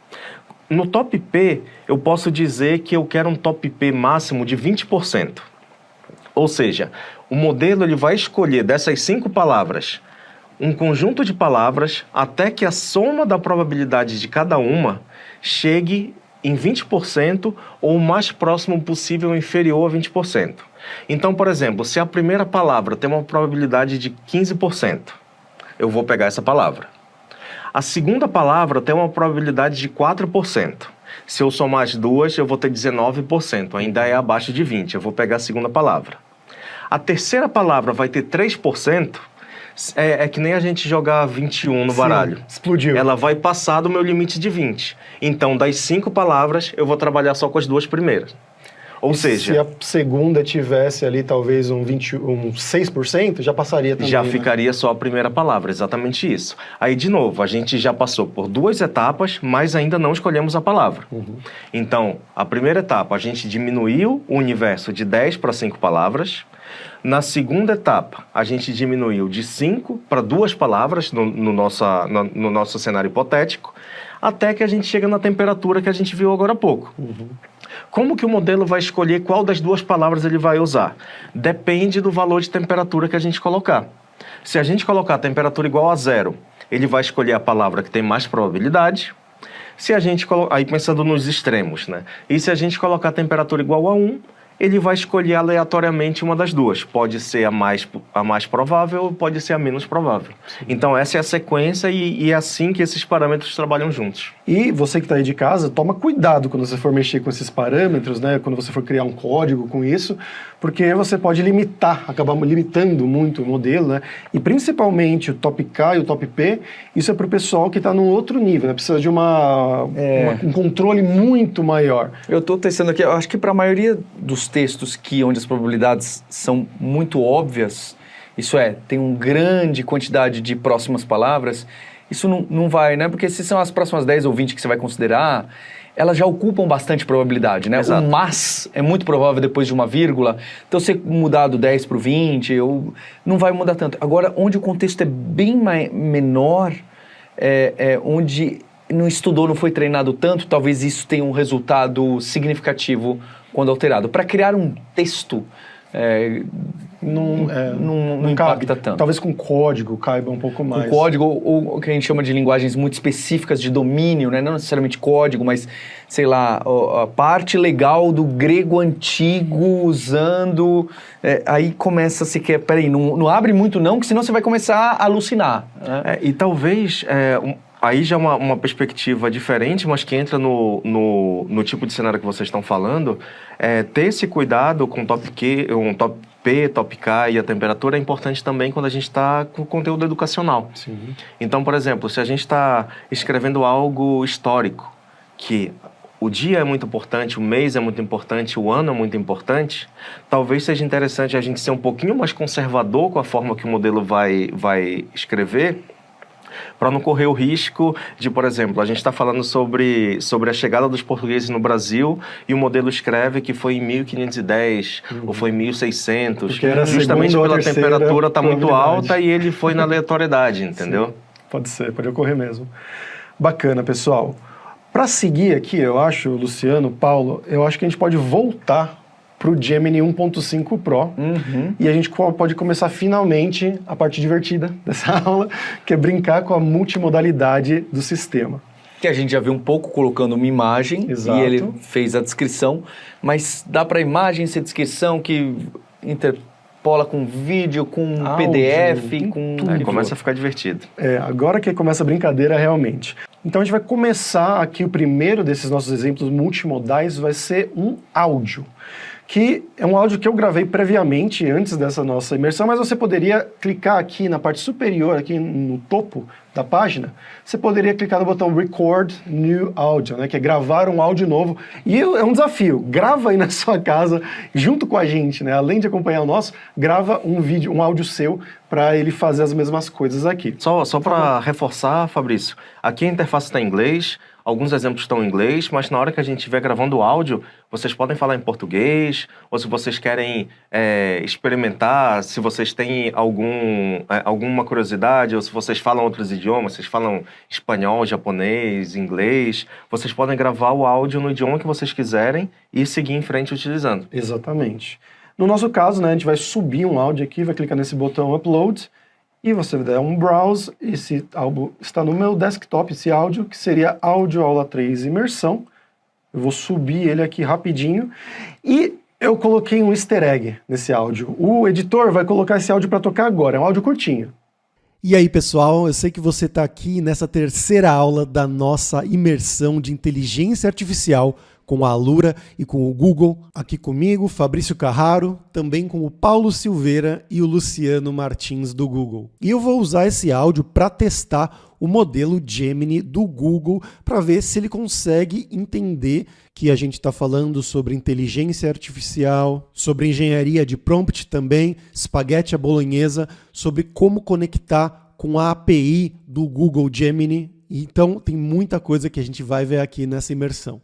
No top P, eu posso dizer que eu quero um top P máximo de 20%. Ou seja, o modelo ele vai escolher dessas 5 palavras um conjunto de palavras até que a soma da probabilidade de cada uma chegue em 20% ou o mais próximo possível inferior a 20%. Então, por exemplo, se a primeira palavra tem uma probabilidade de 15%, eu vou pegar essa palavra. A segunda palavra tem uma probabilidade de 4%. Se eu somar as duas, eu vou ter 19%, ainda é abaixo de 20%, eu vou pegar a segunda palavra. A terceira palavra vai ter 3%, é que nem a gente jogar 21 no baralho. Explodiu. Ela vai passar do meu limite de 20. Então, das 5 palavras, eu vou trabalhar só com as 2 primeiras. Ou seja... Se a segunda tivesse ali talvez um 6%, já passaria também, já ficaria só a primeira palavra, exatamente isso. Aí, de novo, a gente já passou por 2 etapas, mas ainda não escolhemos a palavra. Então, a primeira etapa, a gente diminuiu o universo de 10 para 5 palavras. Na segunda etapa, a gente diminuiu de 5 para 2 palavras no nosso cenário hipotético, até que a gente chega na temperatura que a gente viu agora há pouco. Como que o modelo vai escolher qual das 2 palavras ele vai usar? Depende do valor de temperatura que a gente colocar. Se a gente colocar a temperatura igual a 0, ele vai escolher a palavra que tem mais probabilidade. Se a gente aí pensando nos extremos, né? E se a gente colocar a temperatura igual a 1, ele vai escolher aleatoriamente uma das 2. Pode ser a mais provável ou pode ser a menos provável. Então, essa é a sequência e é assim que esses parâmetros trabalham juntos. E você que está aí de casa, toma cuidado quando você for mexer com esses parâmetros, né? Quando você for criar um código com isso, porque você pode acabar limitando muito o modelo, né? E principalmente o top K e o top P, isso é para o pessoal que está num outro nível, né? Precisa de um controle muito maior. Eu estou testando aqui, eu acho que para a maioria dos textos onde as probabilidades são muito óbvias, isso tem uma grande quantidade de próximas palavras, isso não vai, né? Porque se são as próximas 10 ou 20 que você vai considerar, elas já ocupam bastante probabilidade, né? Exato. O mas é muito provável depois de uma vírgula. Então, você mudar do 10 para o 20, não vai mudar tanto. Agora, onde o contexto é bem menor, onde não estudou, não foi treinado tanto, talvez isso tenha um resultado significativo quando alterado. Para criar um texto, não impacta tanto. Talvez com código caiba um pouco mais. Com código, ou o que a gente chama de linguagens muito específicas de domínio, né? Não necessariamente código, mas, sei lá, a parte legal do grego antigo usando... aí começa a se quer... Peraí, não abre muito não, que senão você vai começar a alucinar. Né? E talvez... Aí já é uma perspectiva diferente, mas que entra no tipo de cenário que vocês estão falando. Ter esse cuidado com top P, top K e a temperatura é importante também quando a gente está com conteúdo educacional. Sim. Então, por exemplo, se a gente está escrevendo algo histórico, que o dia é muito importante, o mês é muito importante, o ano é muito importante, talvez seja interessante a gente ser um pouquinho mais conservador com a forma que o modelo vai escrever, para não correr o risco de, por exemplo, a gente está falando sobre a chegada dos portugueses no Brasil e o modelo escreve que foi em 1510 ou foi em 1600, justamente pela temperatura estar muito alta e ele foi na aleatoriedade, entendeu? Sim, pode ser, pode ocorrer mesmo. Bacana, pessoal. Para seguir aqui, eu acho, Luciano, Paulo, eu acho que a gente pode voltar para o Gemini 1.5 Pro. E a gente pode começar finalmente a parte divertida dessa aula, que é brincar com a multimodalidade do sistema. Que a gente já viu um pouco colocando uma imagem. Exato. E ele fez a descrição, mas dá para a imagem ser descrição que interpola com vídeo, com áudio, PDF, com... começa a ficar divertido. Agora que começa a brincadeira realmente. Então a gente vai começar aqui, o primeiro desses nossos exemplos multimodais vai ser um áudio, que é um áudio que eu gravei previamente, antes dessa nossa imersão, mas você poderia clicar aqui na parte superior, aqui no topo da página, você poderia clicar no botão Record New Audio, né, que é gravar um áudio novo. E é um desafio, grava aí na sua casa, junto com a gente, né, além de acompanhar o nosso, grava um vídeo, um áudio seu, para ele fazer as mesmas coisas aqui. Só para reforçar, Fabrício, aqui a interface está em inglês, alguns exemplos estão em inglês, mas na hora que a gente estiver gravando o áudio, vocês podem falar em português, ou se vocês querem experimentar, se vocês têm alguma curiosidade, ou se vocês falam outros idiomas, vocês falam espanhol, japonês, inglês, vocês podem gravar o áudio no idioma que vocês quiserem e seguir em frente utilizando. Exatamente. No nosso caso, né, a gente vai subir um áudio aqui, vai clicar nesse botão Upload, e você der um browse, esse áudio está no meu desktop, esse áudio, que seria Áudio Aula 3 Imersão. Eu vou subir ele aqui rapidinho, e eu coloquei um easter egg nesse áudio. O editor vai colocar esse áudio para tocar agora, é um áudio curtinho. E aí, pessoal, eu sei que você está aqui nessa terceira aula da nossa imersão de inteligência artificial com a Alura e com o Google. Aqui comigo, Fabrício Carraro, também com o Paulo Silveira e o Luciano Martins do Google. E eu vou usar esse áudio para testar o modelo Gemini do Google para ver se ele consegue entender que a gente está falando sobre inteligência artificial, sobre engenharia de prompt também, espaguete à bolonhesa, sobre como conectar com a API do Google Gemini. Então tem muita coisa que a gente vai ver aqui nessa imersão.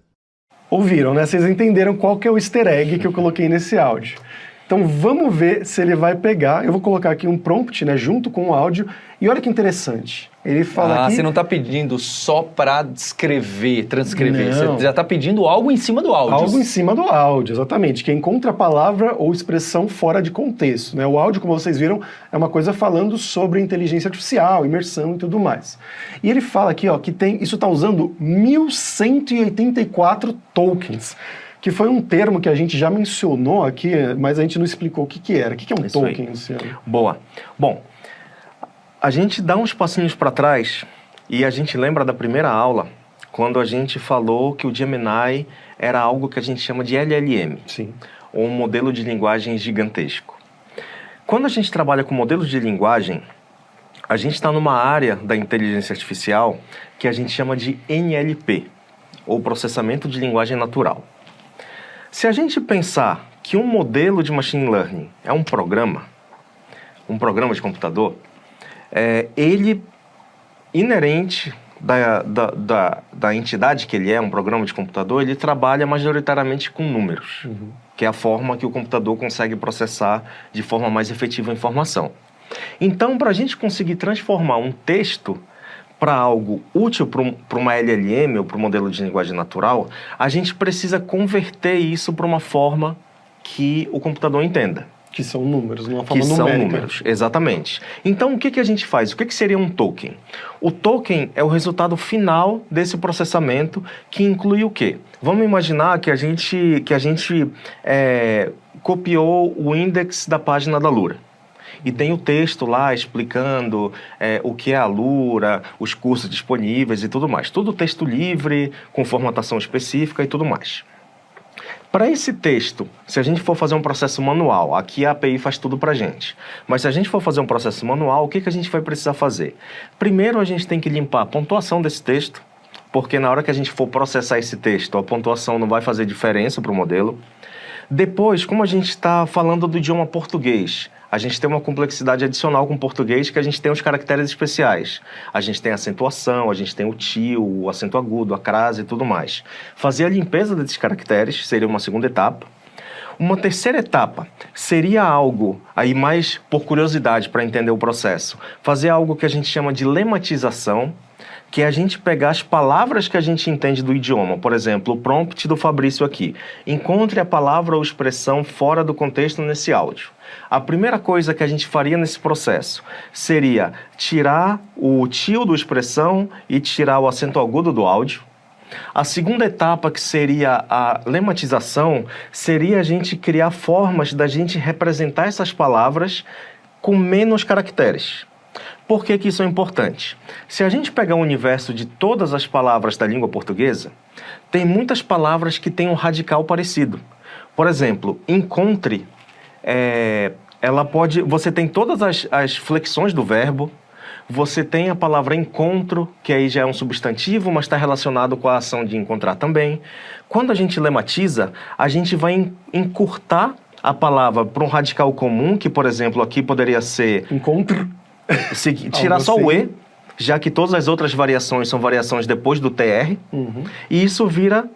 Ouviram, né? Vocês entenderam qual que é o easter egg que eu coloquei nesse áudio. Então vamos ver se ele vai pegar. Eu vou colocar aqui um prompt, né, junto com o áudio. E olha que interessante. Ele fala aqui... você não está pedindo só para descrever, transcrever. Não. Você já está pedindo algo em cima do áudio. Algo em cima do áudio, exatamente. Que encontra a palavra ou expressão fora de contexto, né? O áudio, como vocês viram, é uma coisa falando sobre inteligência artificial, imersão e tudo mais. E ele fala aqui, ó, que isso está usando 1184 tokens. Que foi um termo que a gente já mencionou aqui, mas a gente não explicou o que era. O que é um token, Luciano? Boa. Bom, a gente dá uns passinhos para trás e a gente lembra da primeira aula, quando a gente falou que o Gemini era algo que a gente chama de LLM. Sim. Ou um modelo de linguagem gigantesco. Quando a gente trabalha com modelos de linguagem, a gente está numa área da inteligência artificial que a gente chama de NLP, ou processamento de linguagem natural. Se a gente pensar que um modelo de machine learning é um programa de computador, ele inerente da entidade que ele é, um programa de computador, ele trabalha majoritariamente com números, que é a forma que o computador consegue processar de forma mais efetiva a informação. Então, para a gente conseguir transformar um texto para algo útil para uma LLM ou para um modelo de linguagem natural, a gente precisa converter isso para uma forma que o computador entenda. Que são números, numa forma numérica. Que são números, exatamente. Então, o que a gente faz? O que seria um token? O token é o resultado final desse processamento, que inclui o quê? Vamos imaginar que a gente copiou o index da página da Alura. E tem o texto lá explicando o que é a Alura, os cursos disponíveis e tudo mais. Tudo texto livre, com formatação específica e tudo mais. Para esse texto, se a gente for fazer um processo manual, aqui a API faz tudo para a gente. Mas se a gente for fazer um processo manual, o que a gente vai precisar fazer? Primeiro, a gente tem que limpar a pontuação desse texto, porque na hora que a gente for processar esse texto, a pontuação não vai fazer diferença para o modelo. Depois, como a gente está falando do idioma português, a gente tem uma complexidade adicional com o português, que a gente tem os caracteres especiais. A gente tem a acentuação, a gente tem o tio, o acento agudo, a crase e tudo mais. Fazer a limpeza desses caracteres seria uma segunda etapa. Uma terceira etapa seria algo, aí mais por curiosidade para entender o processo, fazer algo que a gente chama de lematização, que é a gente pegar as palavras que a gente entende do idioma. Por exemplo, o prompt do Fabrício aqui. Encontre a palavra ou expressão fora do contexto nesse áudio. A primeira coisa que a gente faria nesse processo seria tirar o tio do expressão e tirar o acento agudo do áudio. A segunda etapa, que seria a lematização, seria a gente criar formas da gente representar essas palavras com menos caracteres. Por que isso é importante? Se a gente pegar o universo de todas as palavras da língua portuguesa, tem muitas palavras que têm um radical parecido. Por exemplo, encontre, você tem todas as flexões do verbo, você tem a palavra encontro, que aí já é um substantivo, mas está relacionado com a ação de encontrar também. Quando a gente lematiza, a gente vai encurtar a palavra para um radical comum, que, por exemplo, aqui poderia ser... Encontro. Tirar só o E, já que todas as outras variações são variações depois do TR, e isso vira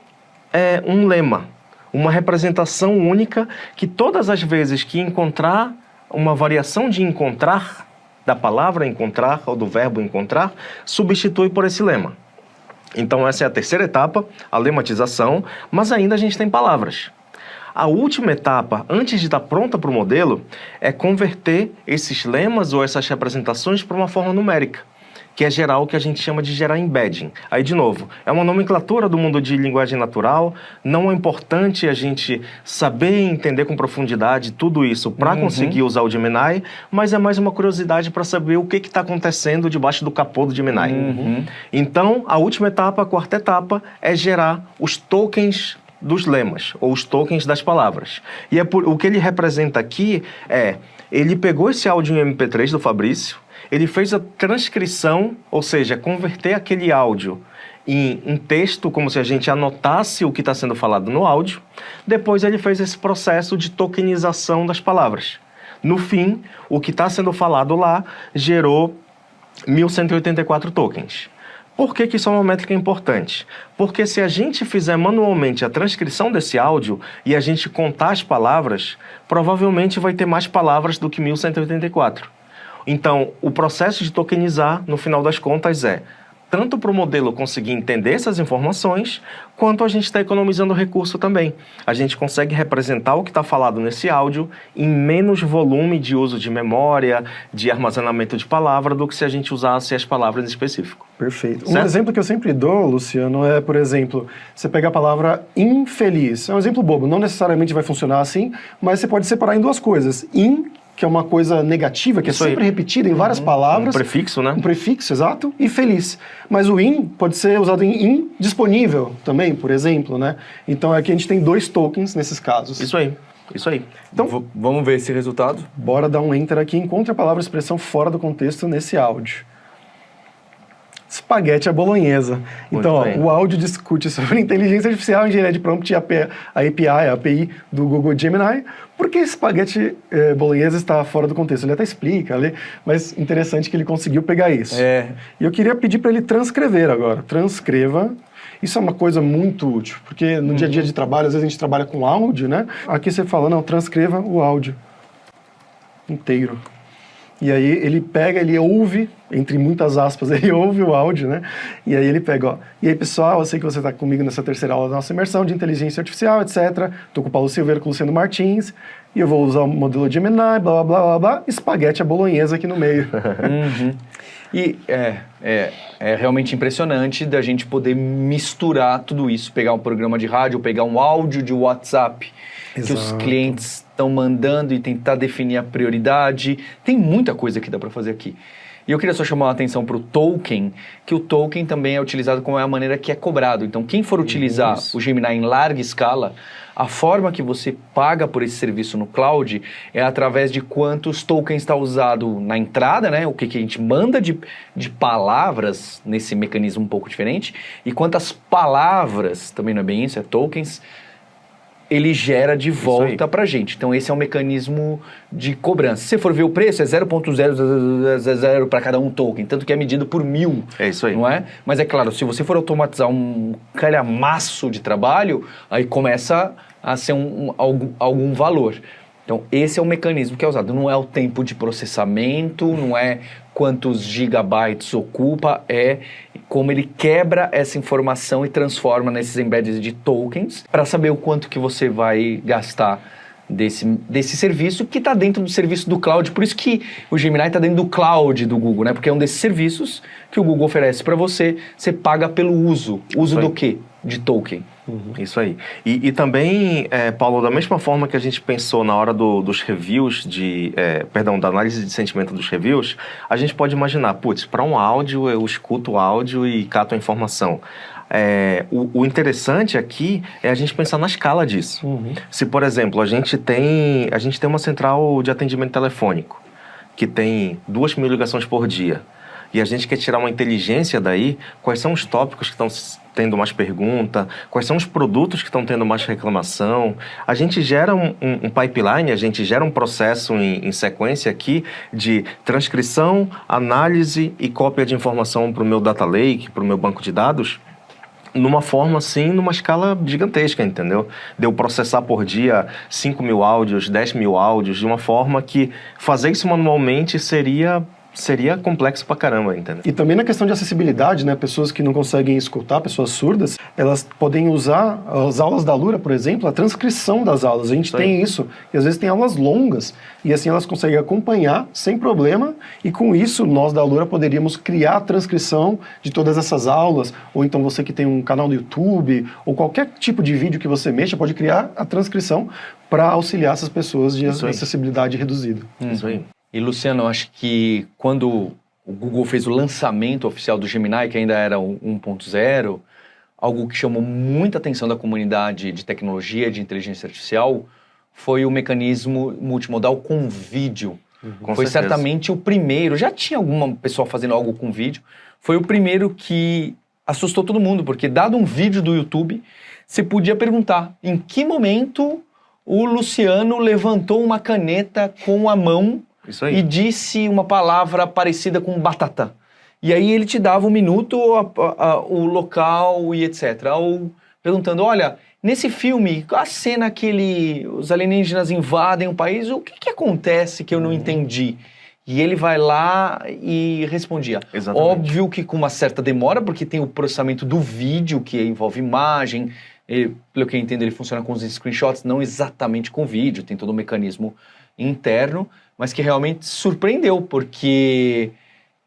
um lema, uma representação única, que todas as vezes que encontrar uma variação de encontrar, da palavra encontrar ou do verbo encontrar, substitui por esse lema. Então essa é a terceira etapa, a lematização, mas ainda a gente tem palavras. A última etapa, antes de estar pronta para o modelo, é converter esses lemas ou essas representações para uma forma numérica, que é gerar o que a gente chama de gerar embedding. Aí, de novo, é uma nomenclatura do mundo de linguagem natural, não é importante a gente saber e entender com profundidade tudo isso para conseguir usar o Gemini, mas é mais uma curiosidade para saber o que está acontecendo debaixo do capô do Gemini. Então, a última etapa, a quarta etapa, é gerar os tokens dos lemas, ou os tokens das palavras. E o que ele representa aqui ele pegou esse áudio em MP3 do Fabrício, ele fez a transcrição, ou seja, converter aquele áudio em um texto, como se a gente anotasse o que está sendo falado no áudio. Depois ele fez esse processo de tokenização das palavras. No fim, o que está sendo falado lá gerou 1.184 tokens. Por que isso é uma métrica importante? Porque se a gente fizer manualmente a transcrição desse áudio e a gente contar as palavras, provavelmente vai ter mais palavras do que 1.184. Então, o processo de tokenizar, no final das contas, tanto para o modelo conseguir entender essas informações, quanto a gente está economizando recurso também. A gente consegue representar o que está falado nesse áudio em menos volume de uso de memória, de armazenamento de palavra, do que se a gente usasse as palavras em específico. Perfeito. Certo? Um exemplo que eu sempre dou, Luciano, é, por exemplo, você pegar a palavra infeliz. É um exemplo bobo, não necessariamente vai funcionar assim, mas você pode separar em duas coisas. Que é uma coisa negativa, que isso é sempre aí. repetida em várias palavras. Um prefixo, né? Um prefixo, exato, e feliz. Mas o pode ser usado em indisponível também, por exemplo, né? Então aqui a gente tem 2 tokens nesses casos. Isso aí. Então, vamos ver esse resultado? Bora dar um enter aqui, encontre a palavra expressão fora do contexto nesse áudio. espaguete à bolonhesa. Muito Então, ó, bem. o áudio discute sobre inteligência artificial, engenharia de prompt e a API do Google Gemini. Por que espaguete bolonhesa está fora do contexto? Ele até explica ali, mas interessante que ele conseguiu pegar isso. E eu queria pedir para ele transcrever agora. Transcreva. Isso é uma coisa muito útil, porque no dia a dia de trabalho, às vezes a gente trabalha com áudio, né? Aqui você fala, não, transcreva o áudio inteiro. E aí ele pega, ele ouve, entre muitas aspas, ele ouve o áudio, né? E aí ele pega, ó. E aí, pessoal, eu sei que você está comigo nessa terceira aula da nossa imersão de inteligência artificial, etc. Estou com o Paulo Silveira, com o Luciano Martins, e eu vou usar o modelo Gemini, blá, blá, blá, blá, blá, espaguete à bolonhesa aqui no meio. E é realmente impressionante da gente poder misturar tudo isso, pegar um programa de rádio, pegar um áudio de WhatsApp que os Exato. clientes estão mandando e tentar definir a prioridade. Tem muita coisa que dá para fazer aqui. E eu queria só chamar a atenção para o token, que o token também é utilizado como a maneira que é cobrado. Então, quem for utilizar o Gemini em larga escala, a forma que você paga por esse serviço no cloud é através de quantos tokens está usado na entrada, né? O que a gente manda de palavras nesse mecanismo um pouco diferente, e quantas palavras, também não é bem isso, é tokens, ele gera de volta pra gente. Então, esse é um mecanismo de cobrança. Se você for ver o preço, é 0.000 para cada um token, tanto que é medido por 1000. É isso aí. Não é? Mas é claro, se você for automatizar um calhamaço de trabalho, aí começa a ser algum valor. Então, esse é o mecanismo que é usado. Não é o tempo de processamento, não é quantos gigabytes ocupa, é como ele quebra essa informação e transforma nesses embedded de tokens para saber o quanto que você vai gastar desse serviço que está dentro do serviço do cloud. Por isso que o Gemini está dentro do cloud do Google, né? Porque é um desses serviços que o Google oferece para você. Você paga pelo uso. Uso do quê? De token. Isso aí. E também, Paulo, da mesma forma que a gente pensou na hora dos reviews, da análise de sentimento dos reviews, a gente pode imaginar, putz, para um áudio eu escuto o áudio e cato a informação. O interessante aqui é a gente pensar na escala disso. Se, por exemplo, a gente tem uma central de atendimento telefônico que tem 2.000 ligações por dia, e a gente quer tirar uma inteligência daí, quais são os tópicos que estão tendo mais pergunta, quais são os produtos que estão tendo mais reclamação. A gente gera um pipeline, a gente gera um processo em sequência aqui de transcrição, análise e cópia de informação para o meu data lake, para o meu banco de dados, numa forma assim, numa escala gigantesca, entendeu? De eu processar por dia 5.000 áudios, 10.000 áudios, de uma forma que fazer isso manualmente seria complexo pra caramba, entendeu? E também na questão de acessibilidade, né? Pessoas que não conseguem escutar, pessoas surdas, elas podem usar as aulas da Alura, por exemplo, a transcrição das aulas. A gente tem isso, e às vezes tem aulas longas, e assim elas conseguem acompanhar sem problema, e com isso nós da Alura poderíamos criar a transcrição de todas essas aulas, ou então você que tem um canal no YouTube, ou qualquer tipo de vídeo que você mexa, pode criar a transcrição para auxiliar essas pessoas de acessibilidade reduzida. Isso aí. E, Luciano, eu acho que quando o Google fez o lançamento oficial do Gemini, que ainda era o 1.0, algo que chamou muita atenção da comunidade de tecnologia, de inteligência artificial, foi o mecanismo multimodal com vídeo. Foi certamente o primeiro, já tinha alguma pessoa fazendo algo com vídeo, foi o primeiro que assustou todo mundo, porque dado um vídeo do YouTube, você podia perguntar em que momento o Luciano levantou uma caneta com a mão e disse uma palavra parecida com batata. E aí ele te dava um minuto, o local e etc. Ou perguntando, olha, nesse filme, a cena que os alienígenas invadem o país, o que acontece que eu não entendi? E ele vai lá e respondia. Exatamente. Óbvio que com uma certa demora, porque tem o processamento do vídeo, que envolve imagem. Pelo que eu entendo, ele funciona com os screenshots, não exatamente com vídeo, tem todo um mecanismo interno, mas que realmente surpreendeu, porque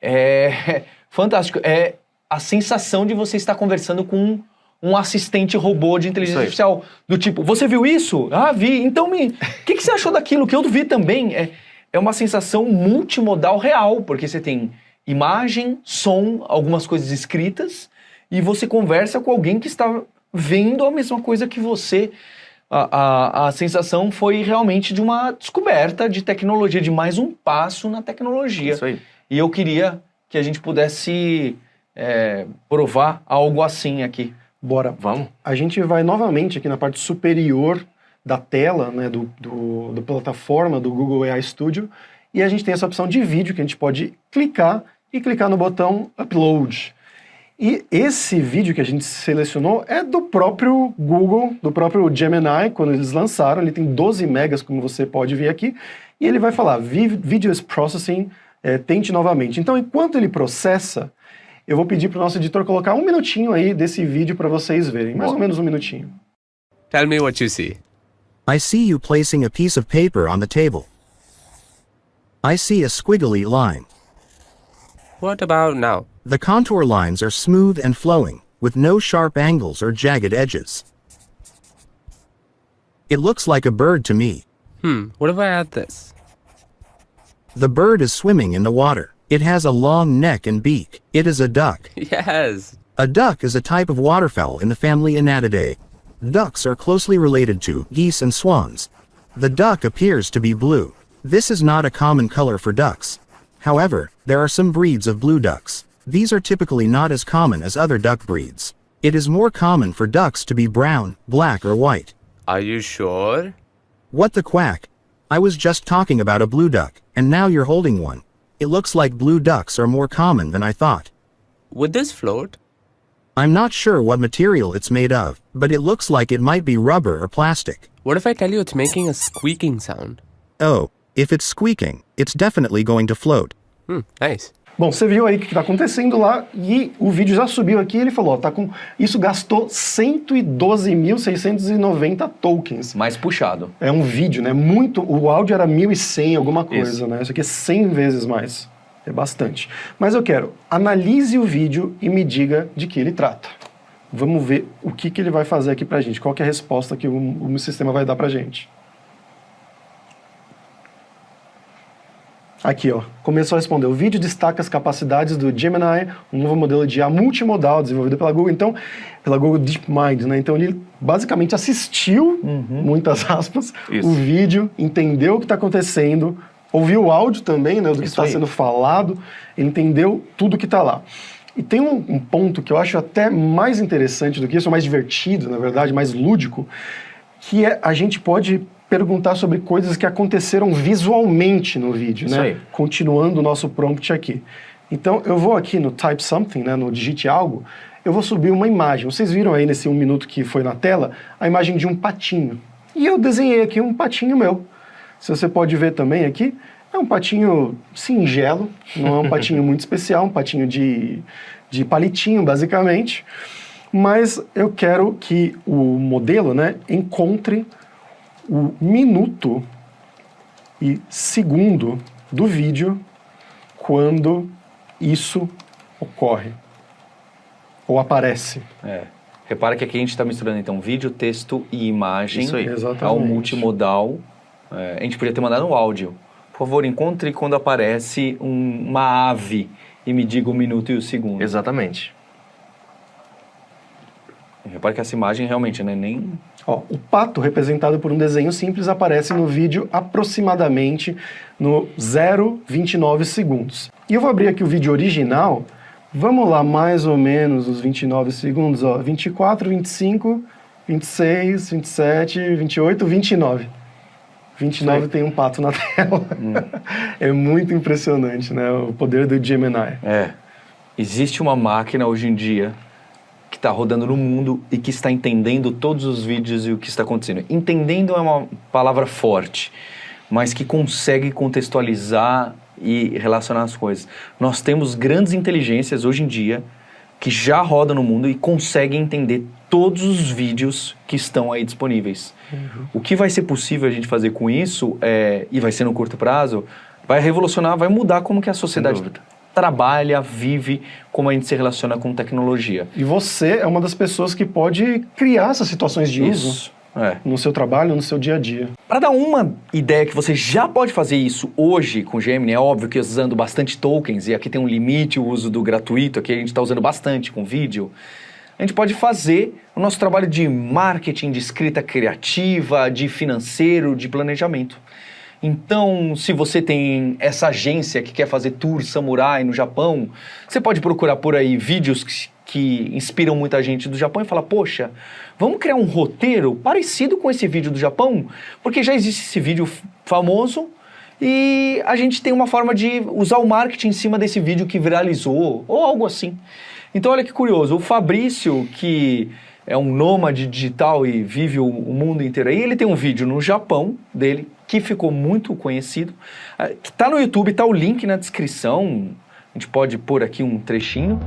é fantástico. É a sensação de você estar conversando com um assistente robô de inteligência artificial. Do tipo, você viu isso? Ah, vi. Então, o que você achou daquilo? Que eu vi também. É uma sensação multimodal real, porque você tem imagem, som, algumas coisas escritas, e você conversa com alguém que está vendo a mesma coisa que você. A sensação foi realmente de uma descoberta de tecnologia, de mais um passo na tecnologia. Isso aí. E eu queria que a gente pudesse provar algo assim aqui. Bora. Vamos? A gente vai novamente aqui na parte superior da tela, né, da plataforma do Google AI Studio, e a gente tem essa opção de vídeo que a gente pode clicar no botão Upload. E esse vídeo que a gente selecionou é do próprio Google, do próprio Gemini, quando eles lançaram. Ele tem 12 megas, como você pode ver aqui, e ele vai falar, Video is processing, tente novamente. Então, enquanto ele processa, eu vou pedir para o nosso editor colocar um minutinho aí desse vídeo para vocês verem, mais ou menos um minutinho. Tell me what you see. I see you placing a piece of paper on the table. I see a squiggly line. What about now? The contour lines are smooth and flowing, with no sharp angles or jagged edges. It looks like a bird to me. What if I add this? The bird is swimming in the water. It has a long neck and beak. It is a duck. Yes. A duck is a type of waterfowl in the family Anatidae. Ducks are closely related to geese and swans. The duck appears to be blue. This is not a common color for ducks. However, there are some breeds of blue ducks. These are typically not as common as other duck breeds. It is more common for ducks to be brown, black, or white. Are you sure? What the quack? I was just talking about a blue duck, and now you're holding one. It looks like blue ducks are more common than I thought. Would this float? I'm not sure what material it's made of, but it looks like it might be rubber or plastic. What if I tell you it's making a squeaking sound? Oh, if it's squeaking, it's definitely going to float. Nice. Bom, você viu aí o que está acontecendo lá e o vídeo já subiu aqui, ele falou, isso gastou 112.690 tokens. Mais puxado. É um vídeo, né? O áudio era 1.100 alguma coisa, né? Isso aqui é 100 vezes mais. É bastante. Mas eu quero, analise o vídeo e me diga de que ele trata. Vamos ver o que ele vai fazer aqui pra gente, qual que é a resposta que o sistema vai dar pra gente. Aqui, ó, começou a responder. O vídeo destaca as capacidades do Gemini, um novo modelo de IA multimodal desenvolvido pela Google, então, pela Google DeepMind, né? Então ele basicamente assistiu, muitas aspas, o vídeo, entendeu o que está acontecendo, ouviu o áudio também, né, do que está sendo falado, ele entendeu tudo que está lá. E tem um ponto que eu acho até mais interessante do que isso, mais divertido, na verdade, mais lúdico, que é a gente pode perguntar sobre coisas que aconteceram visualmente no vídeo, né? Aí. Continuando o nosso prompt aqui. Então, eu vou aqui no Type Something, né, no Digite Algo, eu vou subir uma imagem. Vocês viram aí nesse 1 minuto que foi na tela, a imagem de um patinho. E eu desenhei aqui um patinho meu. Se você pode ver também aqui, é um patinho singelo, não é um patinho muito especial, um patinho de palitinho, basicamente. Mas eu quero que o modelo, né, encontre o minuto e segundo do vídeo quando isso ocorre ou aparece. Repara que aqui a gente está misturando então vídeo, texto e imagem. Isso aí. Exatamente. Ao multimodal. A gente podia ter mandado um áudio. Por favor, encontre quando aparece uma ave e me diga o minuto e o segundo. Exatamente. Repara que essa imagem realmente não é nem... Ó, o pato, representado por um desenho simples, aparece no vídeo aproximadamente no 0,29 segundos. E eu vou abrir aqui o vídeo original. Vamos lá, mais ou menos os 29 segundos. Ó, 24, 25, 26, 27, 28, 29. 29 tem um pato na tela. É muito impressionante, né? O poder do Gemini. Existe uma máquina hoje em dia que está rodando no mundo e que está entendendo todos os vídeos e o que está acontecendo. Entendendo é uma palavra forte, mas que consegue contextualizar e relacionar as coisas. Nós temos grandes inteligências hoje em dia que já rodam no mundo e conseguem entender todos os vídeos que estão aí disponíveis. O que vai ser possível a gente fazer com isso, e vai ser no curto prazo, vai revolucionar, vai mudar como que a sociedade trabalha, vive, como a gente se relaciona com tecnologia. E você é uma das pessoas que pode criar essas situações de uso no seu trabalho, no seu dia a dia. Para dar uma ideia que você já pode fazer isso hoje com o Gemini, é óbvio que usando bastante tokens, e aqui tem um limite, o uso do gratuito, aqui a gente está usando bastante com vídeo, a gente pode fazer o nosso trabalho de marketing, de escrita criativa, de financeiro, de planejamento. Então, se você tem essa agência que quer fazer tour samurai no Japão, você pode procurar por aí vídeos que inspiram muita gente do Japão e falar, poxa, vamos criar um roteiro parecido com esse vídeo do Japão? Porque já existe esse vídeo famoso e a gente tem uma forma de usar o marketing em cima desse vídeo que viralizou, ou algo assim. Então, olha que curioso, o Fabrício, que é um nômade digital e vive o mundo inteiro aí, ele tem um vídeo no Japão dele, que ficou muito conhecido, que tá no YouTube, tá o link na descrição, a gente pode pôr aqui um trechinho.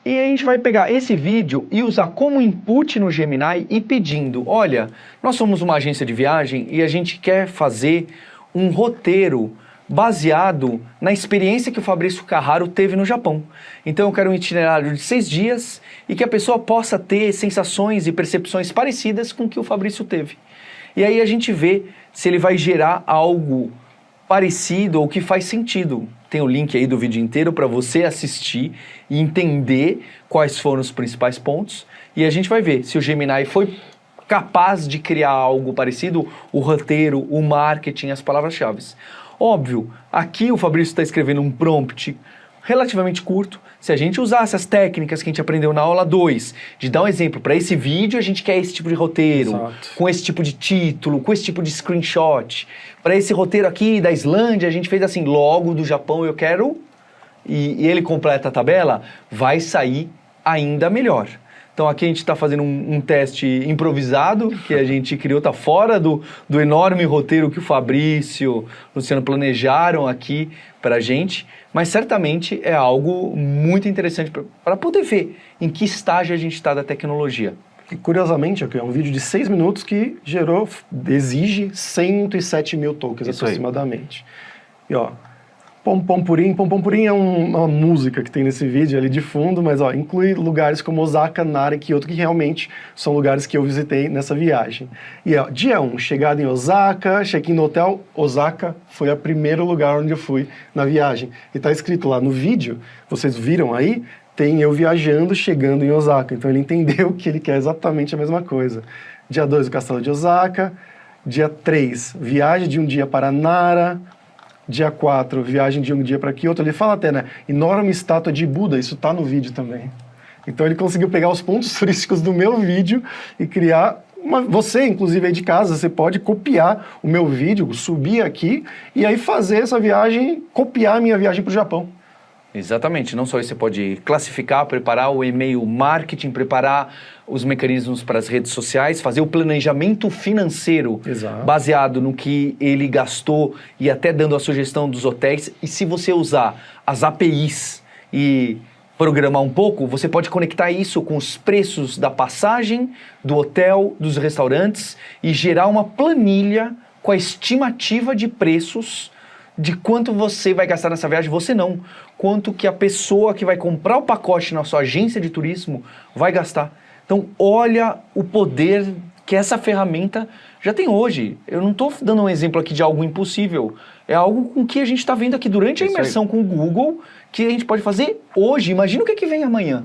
E aí a gente vai pegar esse vídeo e usar como input no Gemini e pedindo, olha, nós somos uma agência de viagem e a gente quer fazer um roteiro baseado na experiência que o Fabrício Carraro teve no Japão. Então eu quero um itinerário de 6 dias e que a pessoa possa ter sensações e percepções parecidas com o que o Fabrício teve. E aí a gente vê se ele vai gerar algo parecido ou que faz sentido. Tem o link aí do vídeo inteiro para você assistir e entender quais foram os principais pontos. E a gente vai ver se o Gemini foi capaz de criar algo parecido, o roteiro, o marketing, as palavras-chave. Óbvio, aqui o Fabrício está escrevendo um prompt relativamente curto. Se a gente usasse as técnicas que a gente aprendeu na aula 2, de dar um exemplo, para esse vídeo a gente quer esse tipo de roteiro, Exato. com esse tipo de título, com esse tipo de screenshot. Para esse roteiro aqui da Islândia, a gente fez assim, logo do Japão eu quero, e ele completa a tabela, vai sair ainda melhor. Então aqui a gente está fazendo um teste improvisado, que a gente criou, está fora do enorme roteiro que o Fabrício, o Luciano planejaram aqui para a gente, mas certamente é algo muito interessante para poder ver em que estágio a gente está da tecnologia. E curiosamente, é um vídeo de 6 minutos que exige 107 mil tokens Isso aí. aproximadamente. E ó, Pom Pom Purim é uma música que tem nesse vídeo ali de fundo, mas ó, inclui lugares como Osaka, Nara e Kyoto, que realmente são lugares que eu visitei nessa viagem. E ó, dia 1, chegada em Osaka, check-in no hotel, Osaka foi o primeiro lugar onde eu fui na viagem. E tá escrito lá no vídeo, vocês viram aí, tem eu viajando, chegando em Osaka. Então ele entendeu que ele quer exatamente a mesma coisa. Dia 2, o castelo de Osaka. Dia 3, viagem de um dia para Nara. Dia 4, viagem de um dia para Kyoto. Ele fala até, né? Enorme estátua de Buda, isso tá no vídeo também. Então ele conseguiu pegar os pontos turísticos do meu vídeo e criar você, inclusive, aí de casa, você pode copiar o meu vídeo, subir aqui e aí fazer essa viagem, copiar a minha viagem para o Japão. Exatamente, não só isso, você pode classificar, preparar o e-mail marketing, preparar os mecanismos para as redes sociais, fazer o planejamento financeiro. Exato. Baseado no que ele gastou e até dando a sugestão dos hotéis. E se você usar as APIs e programar um pouco, você pode conectar isso com os preços da passagem, do hotel, dos restaurantes e gerar uma planilha com a estimativa de preços de quanto você vai gastar nessa viagem, você não, quanto que a pessoa que vai comprar o pacote na sua agência de turismo vai gastar. Então, olha o poder que essa ferramenta já tem hoje. Eu não estou dando um exemplo aqui de algo impossível, é algo com que a gente está vendo aqui durante a imersão com o Google, que a gente pode fazer hoje. Imagina o que vem amanhã.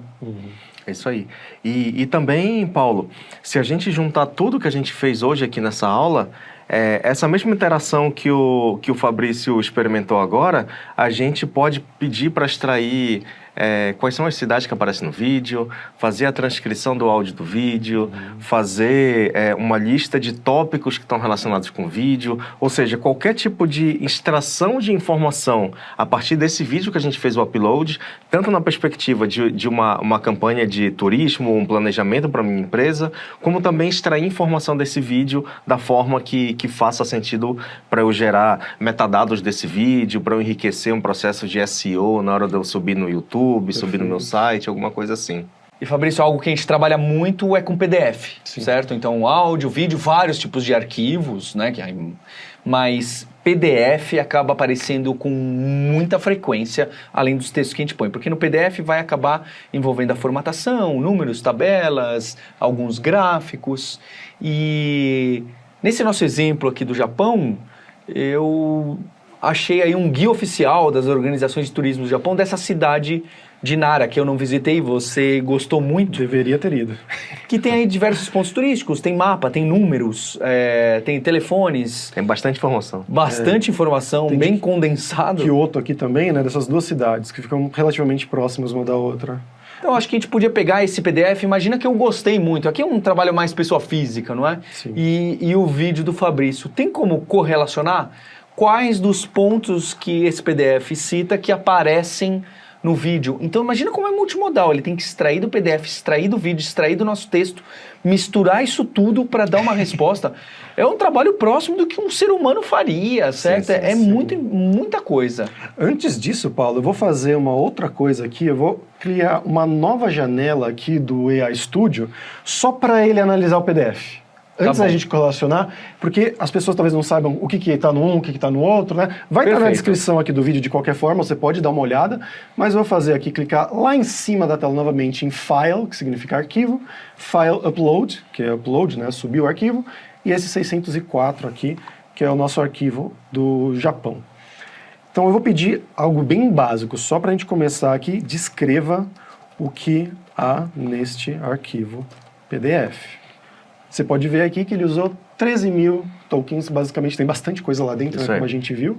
É isso aí. E também, Paulo, se a gente juntar tudo que a gente fez hoje aqui nessa aula, essa mesma interação que o Fabrício experimentou agora, a gente pode pedir para extrair quais são as cidades que aparecem no vídeo, fazer a transcrição do áudio do vídeo, fazer uma lista de tópicos que estão relacionados com o vídeo, ou seja, qualquer tipo de extração de informação a partir desse vídeo que a gente fez o upload, tanto na perspectiva de uma campanha de turismo, um planejamento para a minha empresa, como também extrair informação desse vídeo da forma que faça sentido para eu gerar metadados desse vídeo, para eu enriquecer um processo de SEO na hora de eu subir no YouTube, subir no meu site, alguma coisa assim. E Fabrício, algo que a gente trabalha muito é com PDF, certo? Então, áudio, vídeo, vários tipos de arquivos, né? Mas PDF acaba aparecendo com muita frequência, além dos textos que a gente põe. Porque no PDF vai acabar envolvendo a formatação, números, tabelas, alguns gráficos. E nesse nosso exemplo aqui do Japão, eu achei aí um guia oficial das organizações de turismo do Japão dessa cidade de Nara, que eu não visitei, você gostou muito. Deveria ter ido. Que tem aí diversos pontos turísticos, tem mapa, tem números, tem telefones. Tem bastante informação. Bastante informação, Tem bem condensado. Kyoto aqui também, né? Dessas duas cidades, que ficam relativamente próximas uma da outra. Então, acho que a gente podia pegar esse PDF, imagina que eu gostei muito. Aqui é um trabalho mais pessoa física, não é? Sim. E o vídeo do Fabrício, tem como correlacionar quais dos pontos que esse PDF cita que aparecem no vídeo? Então, imagina como é multimodal. Ele tem que extrair do PDF, extrair do vídeo, extrair do nosso texto, misturar isso tudo para dar uma resposta. É um trabalho próximo do que um ser humano faria, certo? É muita coisa. Antes disso, Paulo, eu vou fazer uma outra coisa aqui. Eu vou criar uma nova janela aqui do AI Studio só para ele analisar o PDF. Antes da gente correlacionar, porque as pessoas talvez não saibam o que está no um, o que está no outro, né? Vai estar na descrição aqui do vídeo de qualquer forma, você pode dar uma olhada, mas eu vou fazer aqui, clicar lá em cima da tela novamente em File, que significa arquivo, File Upload, que é upload, né? Subir o arquivo, e esse 604 aqui, que é o nosso arquivo do Japão. Então eu vou pedir algo bem básico, só para a gente começar aqui, descreva o que há neste arquivo PDF. Você pode ver aqui que ele usou 13 mil tokens, basicamente tem bastante coisa lá dentro, né, como a gente viu.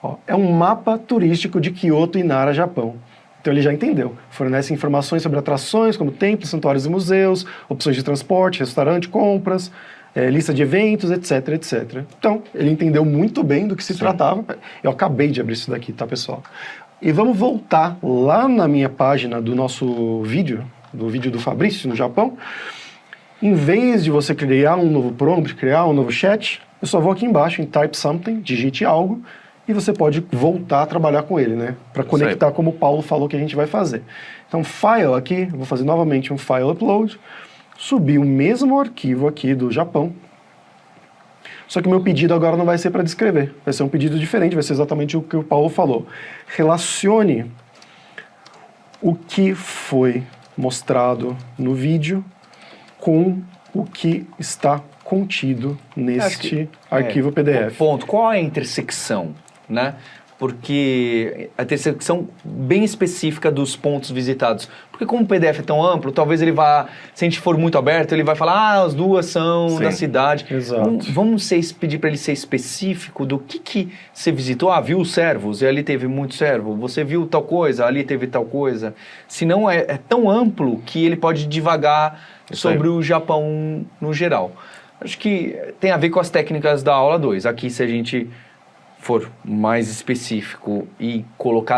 Ó, é um mapa turístico de Kyoto e Nara, Japão. Então ele já entendeu. Fornece informações sobre atrações como templos, santuários e museus, opções de transporte, restaurante, compras, lista de eventos, etc, etc. Então, ele entendeu muito bem do que se tratava. Eu acabei de abrir isso daqui, tá, pessoal? E vamos voltar lá na minha página do nosso vídeo, do vídeo do Fabrício no Japão. Em vez de você criar um novo prompt, criar um novo chat, eu só vou aqui embaixo em Type Something, digite algo, e você pode voltar a trabalhar com ele, né? Para conectar como o Paulo falou que a gente vai fazer. Então, File aqui, vou fazer novamente um File Upload, subir o mesmo arquivo aqui do Japão, só que o meu pedido agora não vai ser para descrever, vai ser um pedido diferente, vai ser exatamente o que o Paulo falou. Relacione o que foi mostrado no vídeo com o que está contido neste arquivo PDF. Ponto. Qual é a intersecção, né? Porque a intersecção bem específica dos pontos visitados. Porque como o PDF é tão amplo, talvez ele vá, se a gente for muito aberto, ele vai falar, as duas são na cidade. Exato. Vamos pedir para ele ser específico do que você visitou. Viu os servos, e ali teve muito servo. Você viu tal coisa, ali teve tal coisa. Senão é tão amplo que ele pode divagar sobre o Japão no geral. Acho que tem a ver com as técnicas da aula 2. Aqui, se a gente for mais específico e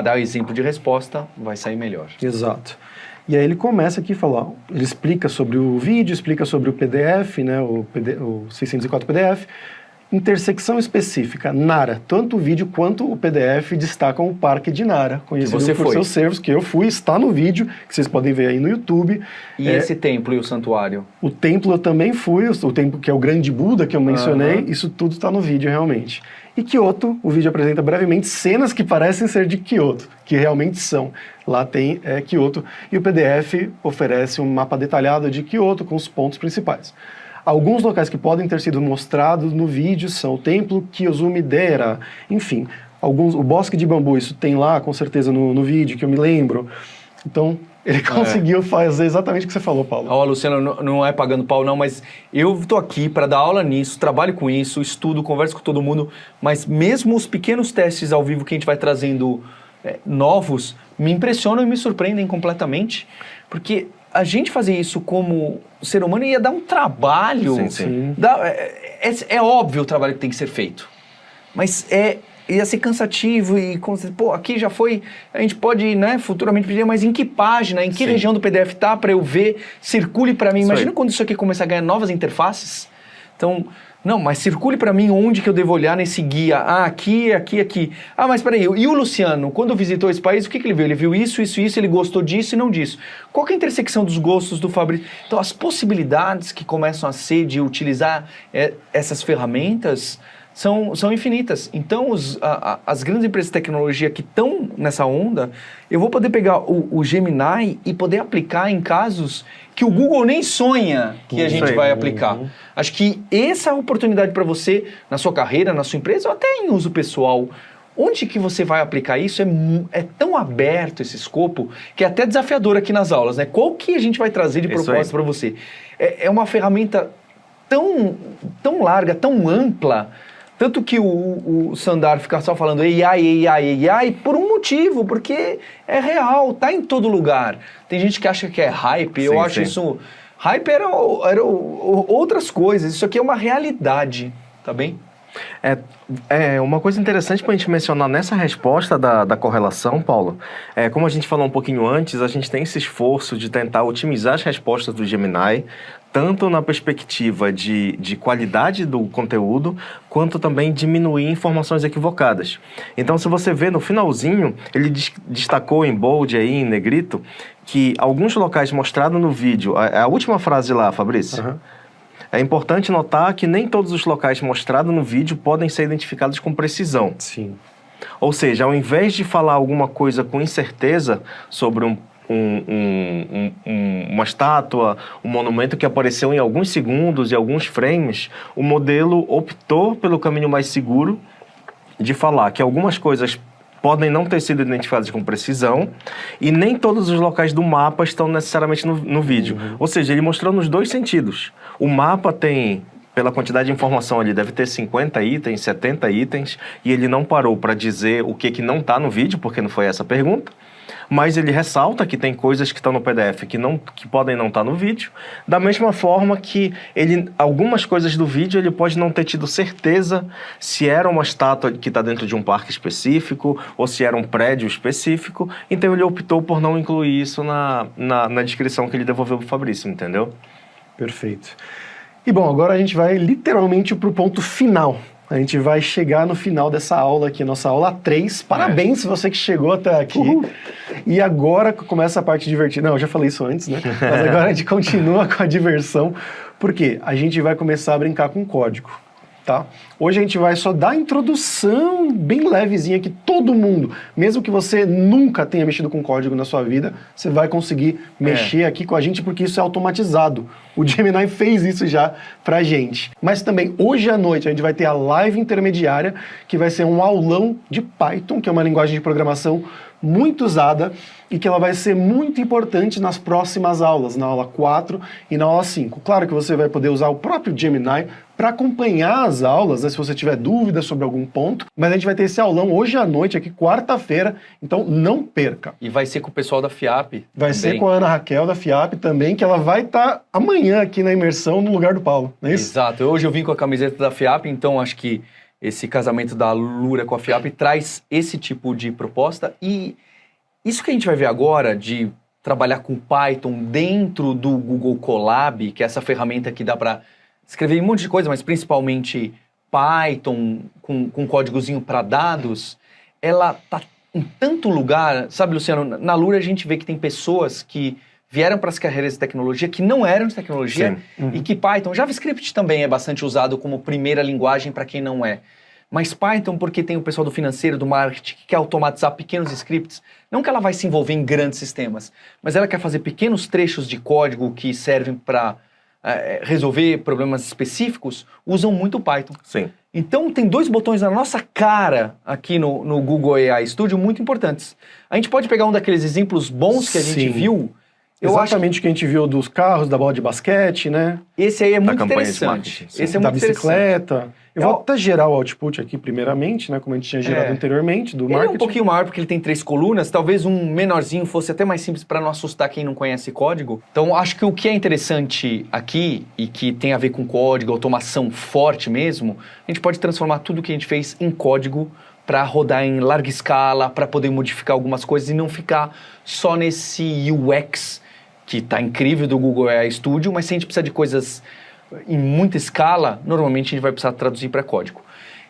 dar exemplo de resposta, vai sair melhor. Exato. E aí ele começa aqui a falar, ele explica sobre o vídeo, explica sobre o PDF, né, o 604 PDF, intersecção específica, Nara, tanto o vídeo quanto o PDF destacam o Parque de Nara, conhecido por seus servos, que eu fui, está no vídeo, que vocês podem ver aí no YouTube. E esse templo e o santuário? O templo eu também fui, o templo que é o Grande Buda, que eu mencionei, isso tudo está no vídeo realmente. E Kyoto, o vídeo apresenta brevemente cenas que parecem ser de Kyoto, que realmente são. Lá tem Kyoto, e o PDF oferece um mapa detalhado de Kyoto com os pontos principais. Alguns locais que podem ter sido mostrados no vídeo são o Templo Kiyozumi-dera, enfim, o Bosque de Bambu, isso tem lá com certeza no vídeo, que eu me lembro. Então, ele conseguiu fazer exatamente o que você falou, Paulo. Ó, Luciano, não é pagando pau não, mas eu estou aqui para dar aula nisso, trabalho com isso, estudo, converso com todo mundo, mas mesmo os pequenos testes ao vivo que a gente vai trazendo novos, me impressionam e me surpreendem completamente, porque a gente fazer isso como ser humano ia dar um trabalho. Sim. É óbvio o trabalho que tem que ser feito, mas ia ser cansativo e, aqui já foi, a gente pode, né, futuramente pedir, mas em que página, em que região do PDF tá para eu ver, circule para mim. Imagina quando isso aqui começar a ganhar novas interfaces, Então, não, mas circule para mim onde que eu devo olhar nesse guia. Ah, aqui, aqui, aqui. Ah, mas peraí, e o Luciano, quando visitou esse país, o que ele viu? Ele viu isso, isso, isso, ele gostou disso e não disso. Qual que é a intersecção dos gostos do Fabrício? Então, as possibilidades que começam a ser de utilizar essas ferramentas são infinitas. Então, as grandes empresas de tecnologia que estão nessa onda, eu vou poder pegar o Gemini e poder aplicar em casos que o Google nem sonha que a gente vai aplicar. Acho que essa é a oportunidade para você, na sua carreira, na sua empresa, ou até em uso pessoal. Onde que você vai aplicar isso é tão aberto esse escopo que é até desafiador aqui nas aulas, né? Qual que a gente vai trazer de proposta para você? É uma ferramenta tão larga, tão ampla, tanto que o Sundar fica só falando AI por um motivo, porque é real, tá em todo lugar. Tem gente que acha que é hype, eu acho isso... Hype era outras coisas, isso aqui é uma realidade, tá bem? Uma coisa interessante para a gente mencionar nessa resposta da correlação, Paulo, como a gente falou um pouquinho antes, a gente tem esse esforço de tentar otimizar as respostas do Gemini, tanto na perspectiva de qualidade do conteúdo, quanto também diminuir informações equivocadas. Então, se você vê no finalzinho, ele destacou em bold aí, em negrito, que alguns locais mostrados no vídeo, a última frase lá, Fabrício, é importante notar que nem todos os locais mostrados no vídeo podem ser identificados com precisão. Sim. Ou seja, ao invés de falar alguma coisa com incerteza sobre uma estátua, um monumento que apareceu em alguns segundos e alguns frames, o modelo optou pelo caminho mais seguro de falar que algumas coisas podem não ter sido identificadas com precisão e nem todos os locais do mapa estão necessariamente no vídeo. Ou seja, ele mostrou nos dois sentidos. O mapa tem, pela quantidade de informação ali, deve ter 50 itens, 70 itens, e ele não parou para dizer o que não está no vídeo, porque não foi essa a pergunta. Mas ele ressalta que tem coisas que estão no PDF que podem não estar no vídeo, da mesma forma que algumas coisas do vídeo ele pode não ter tido certeza se era uma estátua que está dentro de um parque específico ou se era um prédio específico, então ele optou por não incluir isso na descrição que ele devolveu para o Fabrício, entendeu? Perfeito. E bom, agora a gente vai literalmente para o ponto final. A gente vai chegar no final dessa aula aqui, nossa aula 3. Parabéns se você que chegou até aqui. E agora começa a parte divertida. Não, eu já falei isso antes, né? Mas agora a gente continua com a diversão, porque a gente vai começar a brincar com código, tá? Hoje a gente vai só dar a introdução bem levezinha que todo mundo, mesmo que você nunca tenha mexido com código na sua vida, você vai conseguir mexer aqui com a gente, porque isso é automatizado. O Gemini fez isso já pra gente. Mas também, hoje à noite, a gente vai ter a live intermediária, que vai ser um aulão de Python, que é uma linguagem de programação muito usada e que ela vai ser muito importante nas próximas aulas, na aula 4 e na aula 5. Claro que você vai poder usar o próprio Gemini para acompanhar as aulas, né, se você tiver dúvidas sobre algum ponto, mas a gente vai ter esse aulão hoje à noite, aqui quarta-feira, então não perca. E vai ser com o pessoal da FIAP. Vai ser com a Ana Raquel da FIAP também, que ela vai estar amanhã aqui na imersão no lugar do Paulo, não é isso? Exato, hoje eu vim com a camiseta da FIAP, então acho que esse casamento da Alura com a FIAP traz esse tipo de proposta. E isso que a gente vai ver agora, de trabalhar com Python dentro do Google Colab, que é essa ferramenta que dá para escrever um monte de coisa, mas principalmente Python com códigozinho para dados, ela tá em tanto lugar. Sabe, Luciano, na Alura a gente vê que tem pessoas que vieram para as carreiras de tecnologia que não eram de tecnologia e que Python, JavaScript também é bastante usado como primeira linguagem para quem não é. Mas Python, porque tem o pessoal do financeiro, do marketing, que quer automatizar pequenos scripts, não que ela vai se envolver em grandes sistemas, mas ela quer fazer pequenos trechos de código que servem para resolver problemas específicos, usam muito Python. Sim. Então, tem dois botões na nossa cara aqui no Google AI Studio muito importantes. A gente pode pegar um daqueles exemplos bons que a gente viu. Exatamente o que a gente viu dos carros, da bola de basquete, né? Esse aí é muito interessante. Esse é da muito bicicleta. Eu vou até gerar o output aqui primeiramente, né? Como a gente tinha gerado anteriormente, do marketing. Ele é um pouquinho maior porque ele tem 3 colunas. Talvez um menorzinho fosse até mais simples para não assustar quem não conhece código. Então, acho que o que é interessante aqui e que tem a ver com código, automação forte mesmo, a gente pode transformar tudo que a gente fez em código para rodar em larga escala, para poder modificar algumas coisas e não ficar só nesse UX que está incrível do Google AI Studio, mas se a gente precisa de coisas em muita escala, normalmente a gente vai precisar traduzir para código.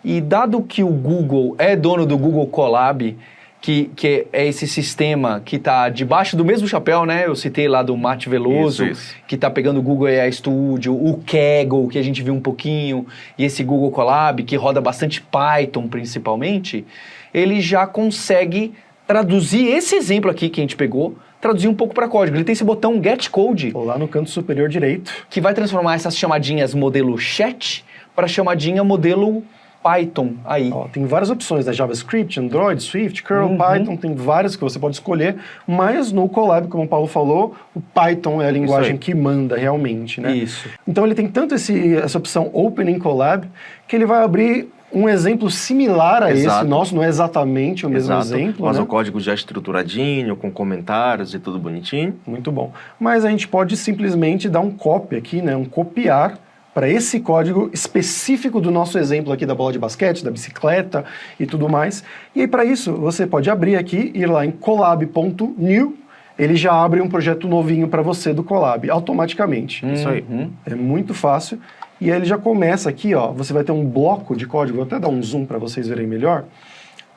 E dado que o Google é dono do Google Colab, que é esse sistema que está debaixo do mesmo chapéu, né? Eu citei lá do Mate Veloso, Isso. que está pegando o Google AI Studio, o Kaggle, que a gente viu um pouquinho, e esse Google Colab, que roda bastante Python principalmente, ele já consegue traduzir esse exemplo aqui que a gente pegou, traduzir um pouco para código. Ele tem esse botão Get Code, Lá no canto superior direito. que vai transformar essas chamadinhas modelo chat para chamadinha modelo Python aí. Ó, tem várias opções, né? JavaScript, Android, Swift, Curl, Python, tem várias que você pode escolher, mas no Colab, como o Paulo falou, o Python é a linguagem que manda realmente, né? Isso. Então ele tem tanto essa opção Open in Colab, que ele vai abrir um exemplo similar a esse Exato. nosso, não é exatamente o mesmo Exato, exemplo, mas né? o código já estruturadinho, com comentários e tudo bonitinho. Muito bom. Mas a gente pode simplesmente dar um copy aqui, né? Um copiar para esse código específico do nosso exemplo aqui da bola de basquete, da bicicleta e tudo mais. E aí, para isso, você pode abrir aqui, ir lá em colab.new, ele já abre um projeto novinho para você do Colab, automaticamente. Isso aí. É muito fácil. E aí ele já começa aqui, ó, você vai ter um bloco de código, vou até dar um zoom para vocês verem melhor.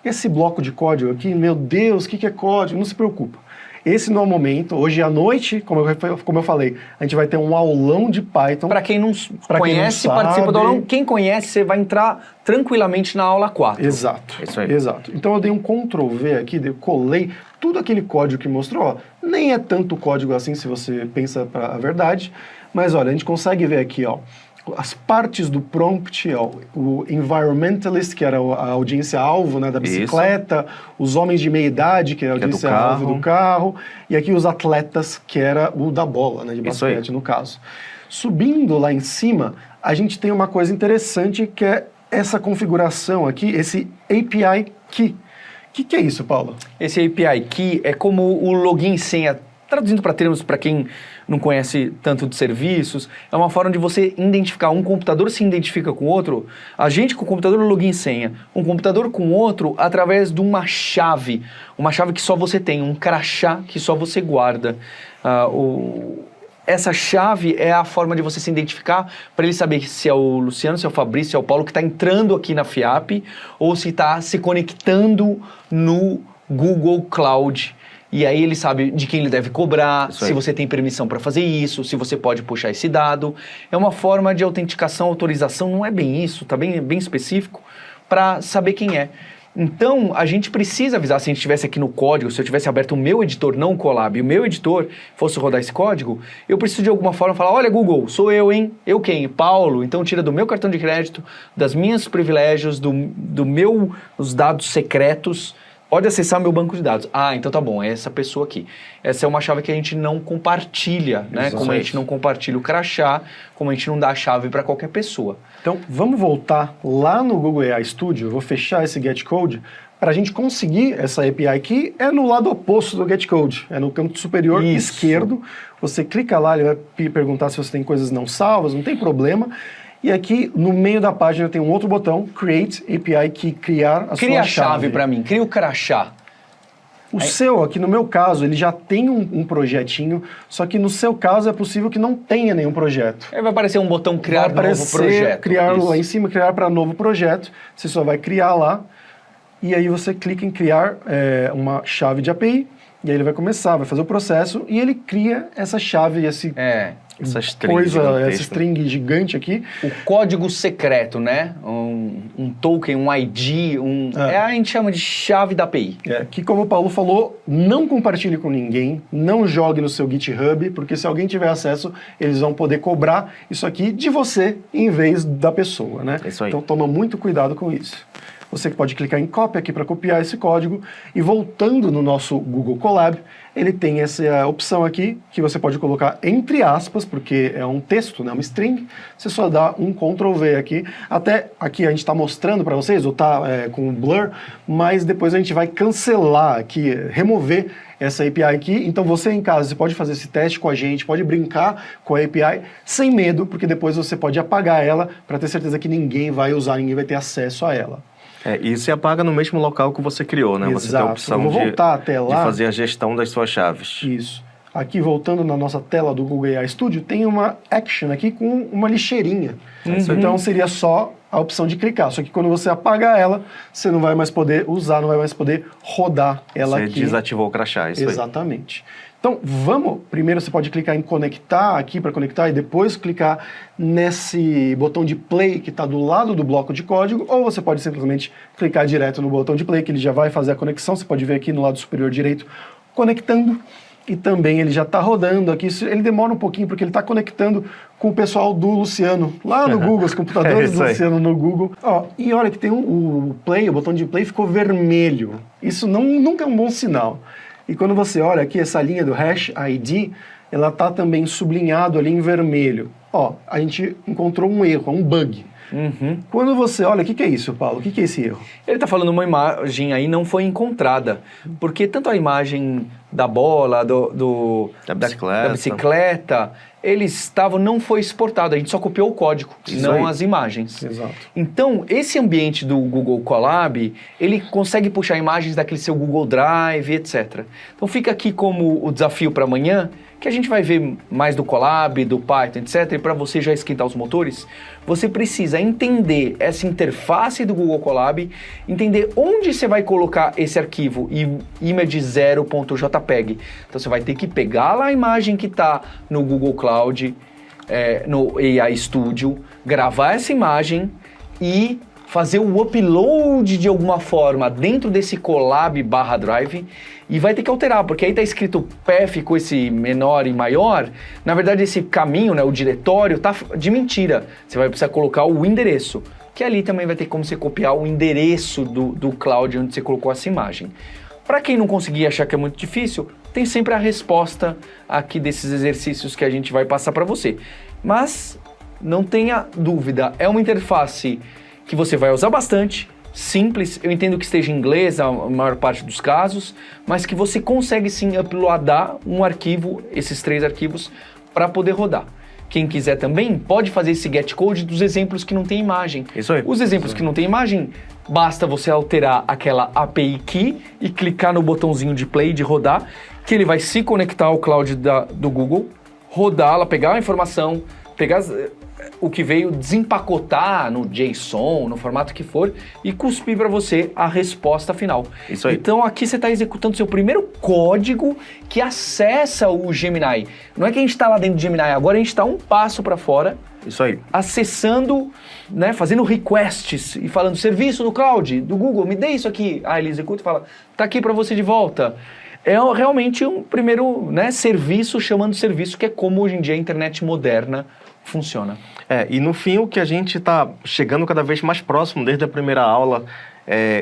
Esse bloco de código aqui, meu Deus, o que é código? Não se preocupa. Esse não é o momento. Hoje à noite, como eu falei, a gente vai ter um aulão de Python. Para quem não conhece, participa do aulão. Quem conhece, você vai entrar tranquilamente na aula 4. Exato. Isso aí. Exato. Então eu dei um Ctrl V aqui, eu colei tudo aquele código que mostrou. Ó, nem é tanto código assim, se você pensa para a verdade. Mas olha, a gente consegue ver aqui, ó, as partes do prompt, ó, o environmentalist, que era a audiência-alvo, né, da bicicleta, os homens de meia-idade, que era a Que é do audiência-alvo carro. do carro, e aqui os atletas, que era o da bola, né, de Isso aí. basquete, no caso. Subindo lá em cima, a gente tem uma coisa interessante, que é essa configuração aqui, esse API Key. O que é isso, Paulo? Esse API Key é como o login e senha, traduzindo para termos para quem não conhece tanto de serviços, é uma forma de você identificar, um computador se identifica com outro, a gente com o computador login e senha, um computador com outro através de uma chave que só você tem, um crachá que só você guarda. Essa chave é a forma de você se identificar para ele saber se é o Luciano, se é o Fabrício, se é o Paulo que está entrando aqui na FIAP ou se está se conectando no Google Cloud. E aí ele sabe de quem ele deve cobrar, Isso aí. se você tem permissão para fazer isso, se você pode puxar esse dado. É uma forma de autenticação, autorização, não é bem isso, tá bem específico, para saber quem é. Então, a gente precisa avisar, se a gente estivesse aqui no código, se eu tivesse aberto o meu editor, não o Colab, e o meu editor fosse rodar esse código, eu preciso de alguma forma falar, olha Google, sou eu, hein? Eu quem? Paulo. Então tira do meu cartão de crédito, das minhas privilégios, dos dados secretos, pode acessar meu banco de dados. Ah, então tá bom, é essa pessoa aqui. Essa é uma chave que a gente não compartilha, né? Como a gente não compartilha o crachá, como a gente não dá a chave para qualquer pessoa. Então, vamos voltar lá no Google AI Studio, eu vou fechar esse GetCode, para a gente conseguir essa API que é no lado oposto do GetCode, é no canto superior Isso. esquerdo. Você clica lá, ele vai perguntar se você tem coisas não salvas, não tem problema. E aqui, no meio da página, tem um outro botão, Create API Key, criar a Cria sua a chave para mim, cria o crachá. O seu, aqui no meu caso, ele já tem um projetinho, só que no seu caso é possível que não tenha nenhum projeto. Aí vai aparecer um botão criar Vai novo aparecer, projeto. criar Isso. lá em cima, criar para novo projeto. Você só vai criar lá, e aí você clica em criar uma chave de API, e aí ele vai começar, vai fazer o processo, e ele cria essa chave, Essa string essa gigantesca. string gigante aqui. O código secreto, né? Um token, um ID, a gente chama de chave da API. Que, como o Paulo falou, não compartilhe com ninguém, não jogue no seu GitHub, porque se alguém tiver acesso, eles vão poder cobrar isso aqui de você em vez da pessoa, né? Isso aí. Então toma muito cuidado com isso. Você pode clicar em copy aqui para copiar esse código e voltando no nosso Google Colab, ele tem essa opção aqui que você pode colocar entre aspas, porque é um texto, né, uma string. Você só dá um Ctrl V aqui. Até aqui a gente está mostrando para vocês, ou está com blur, mas depois a gente vai cancelar aqui, remover essa API aqui. Então você em casa, você pode fazer esse teste com a gente, pode brincar com a API sem medo, porque depois você pode apagar ela para ter certeza que ninguém vai usar, ninguém vai ter acesso a ela. E se apaga no mesmo local que você criou, né? Você tem a Exato. opção Eu vou voltar até de lá. fazer a gestão das suas chaves. Isso. aqui voltando na nossa tela do Google AI Studio, tem uma action aqui com uma lixeirinha. Então seria só a opção de clicar. Só que quando você apagar ela, você não vai mais poder usar, não vai mais poder rodar ela aqui. Você desativou o crachá, isso aí. Exatamente. Então, primeiro você pode clicar em conectar aqui para conectar e depois clicar nesse botão de play que está do lado do bloco de código, ou você pode simplesmente clicar direto no botão de play que ele já vai fazer a conexão. Você pode ver aqui no lado superior direito conectando e também ele já está rodando aqui. Ele demora um pouquinho porque ele está conectando com o pessoal do Luciano lá no Google, os computadores do Luciano no Google. Ó, e olha que tem o botão de play ficou vermelho. Isso nunca é um bom sinal. E quando você olha aqui, essa linha do hash ID, ela está também sublinhado ali em vermelho. Ó, a gente encontrou um erro, um bug. Quando você olha, o que é isso, Paulo? O que é esse erro? Ele está falando uma imagem aí não foi encontrada, porque tanto a imagem da bola, da bicicleta, não foi exportado, a gente só copiou o código, não as imagens. Exato. Então, esse ambiente do Google Colab, ele consegue puxar imagens daquele seu Google Drive, etc. Então fica aqui como o desafio para amanhã, que a gente vai ver mais do Colab, do Python, etc. E para você já esquentar os motores, você precisa entender essa interface do Google Colab, entender onde você vai colocar esse arquivo image0.jpg. Então você vai ter que pegar lá a imagem que está no Google Cloud, no AI Studio, gravar essa imagem e fazer o upload de alguma forma dentro desse Colab/Drive e vai ter que alterar, porque aí está escrito path com esse menor e maior, na verdade esse caminho, né, o diretório, tá de mentira. Você vai precisar colocar o endereço, que ali também vai ter como você copiar o endereço do cloud onde você colocou essa imagem. Para quem não conseguir achar que é muito difícil, tem sempre a resposta aqui desses exercícios que a gente vai passar para você. Mas não tenha dúvida, é uma interface que você vai usar bastante, simples, eu entendo que esteja em inglês a maior parte dos casos, mas que você consegue sim uploadar um arquivo, esses 3 arquivos, para poder rodar. Quem quiser também pode fazer esse getCode dos exemplos que não tem imagem. Isso aí. Os exemplos que não tem imagem, basta você alterar aquela API Key e clicar no botãozinho de play, de rodar, que ele vai se conectar ao cloud do Google, rodá-la, pegar a informação, pegar o que veio, desempacotar no JSON, no formato que for, e cuspir para você a resposta final. Isso aí. Então aqui você está executando seu primeiro código que acessa o Gemini. Não é que a gente está lá dentro do Gemini, agora a gente está um passo para fora, isso aí, acessando, né, fazendo requests e falando, serviço do cloud, do Google, me dê isso aqui. Ah, ele executa e fala, tá aqui para você de volta. É realmente um primeiro, né, serviço chamando serviço, que é como hoje em dia a internet moderna funciona. E no fim o que a gente está chegando cada vez mais próximo, desde a primeira aula,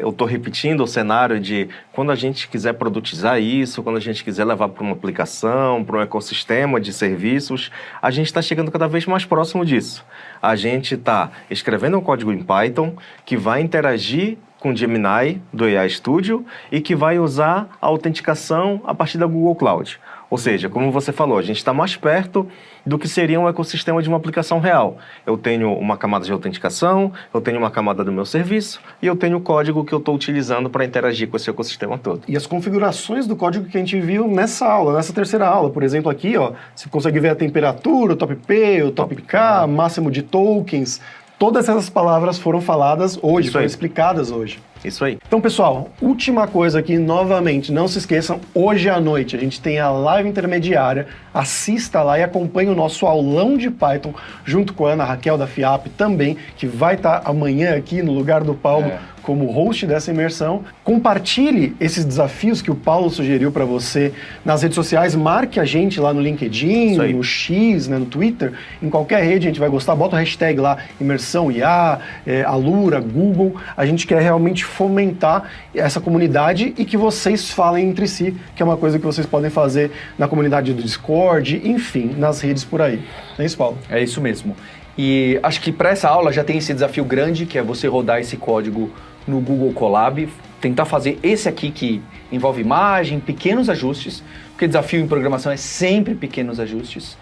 eu estou repetindo o cenário de quando a gente quiser produtizar isso, quando a gente quiser levar para uma aplicação, para um ecossistema de serviços, a gente está chegando cada vez mais próximo disso. A gente está escrevendo um código em Python que vai interagir com o Gemini do AI Studio e que vai usar a autenticação a partir da Google Cloud. Ou seja, como você falou, a gente está mais perto do que seria um ecossistema de uma aplicação real. Eu tenho uma camada de autenticação, eu tenho uma camada do meu serviço e eu tenho o código que eu estou utilizando para interagir com esse ecossistema todo. E as configurações do código que a gente viu nessa aula, nessa terceira aula, por exemplo, aqui, ó, você consegue ver a temperatura, o top P, o top K, máximo de tokens. Todas essas palavras foram faladas hoje, foram explicadas hoje. Isso aí. Então, pessoal, última coisa aqui, novamente, não se esqueçam, hoje à noite a gente tem a live intermediária, assista lá e acompanhe o nosso aulão de Python, junto com a Ana Raquel da FIAP também, que vai estar amanhã aqui no lugar do Paulo como host dessa imersão. Compartilhe esses desafios que o Paulo sugeriu para você nas redes sociais, marque a gente lá no LinkedIn, no X, né, no Twitter, em qualquer rede a gente vai gostar, bota o hashtag lá, imersão IA, Alura, Google, a gente quer realmente fomentar essa comunidade e que vocês falem entre si, que é uma coisa que vocês podem fazer na comunidade do Discord, enfim, nas redes por aí. Não é isso, Paulo? É isso mesmo. E acho que para essa aula já tem esse desafio grande, que é você rodar esse código no Google Colab, tentar fazer esse aqui que envolve imagem, pequenos ajustes, porque desafio em programação é sempre pequenos ajustes.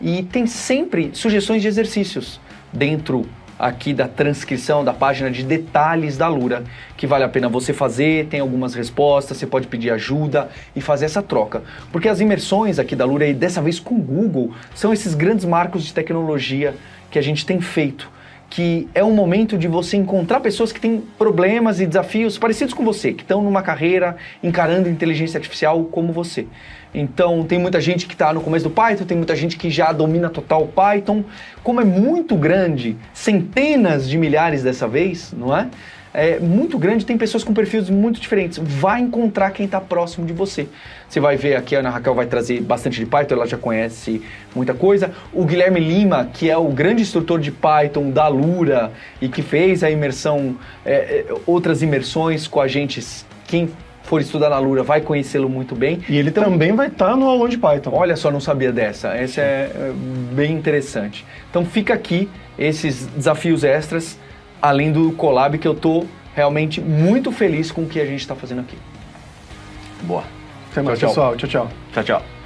E tem sempre sugestões de exercícios dentro aqui da transcrição da página de detalhes da Alura, que vale a pena você fazer, tem algumas respostas, você pode pedir ajuda e fazer essa troca. Porque as imersões aqui da Alura, e dessa vez com o Google, são esses grandes marcos de tecnologia que a gente tem feito, que é um momento de você encontrar pessoas que têm problemas e desafios parecidos com você, que estão numa carreira encarando inteligência artificial como você. Então, tem muita gente que está no começo do Python, tem muita gente que já domina total o Python. Como é muito grande, centenas de milhares dessa vez, não é? É muito grande, tem pessoas com perfis muito diferentes. Vai encontrar quem está próximo de você. Você vai ver aqui, a Ana Raquel vai trazer bastante de Python, ela já conhece muita coisa. O Guilherme Lima, que é o grande instrutor de Python da Alura e que fez a imersão, outras imersões com a gente, quem for estudar na Alura vai conhecê-lo muito bem. E ele também vai estar no aulão de Python. Olha só, não sabia dessa. Essa é bem interessante. Então fica aqui esses desafios extras, além do collab, que eu tô realmente muito feliz com o que a gente está fazendo aqui. Boa. Até mais, Tchau, tchau. pessoal. Tchau, tchau. Tchau, tchau.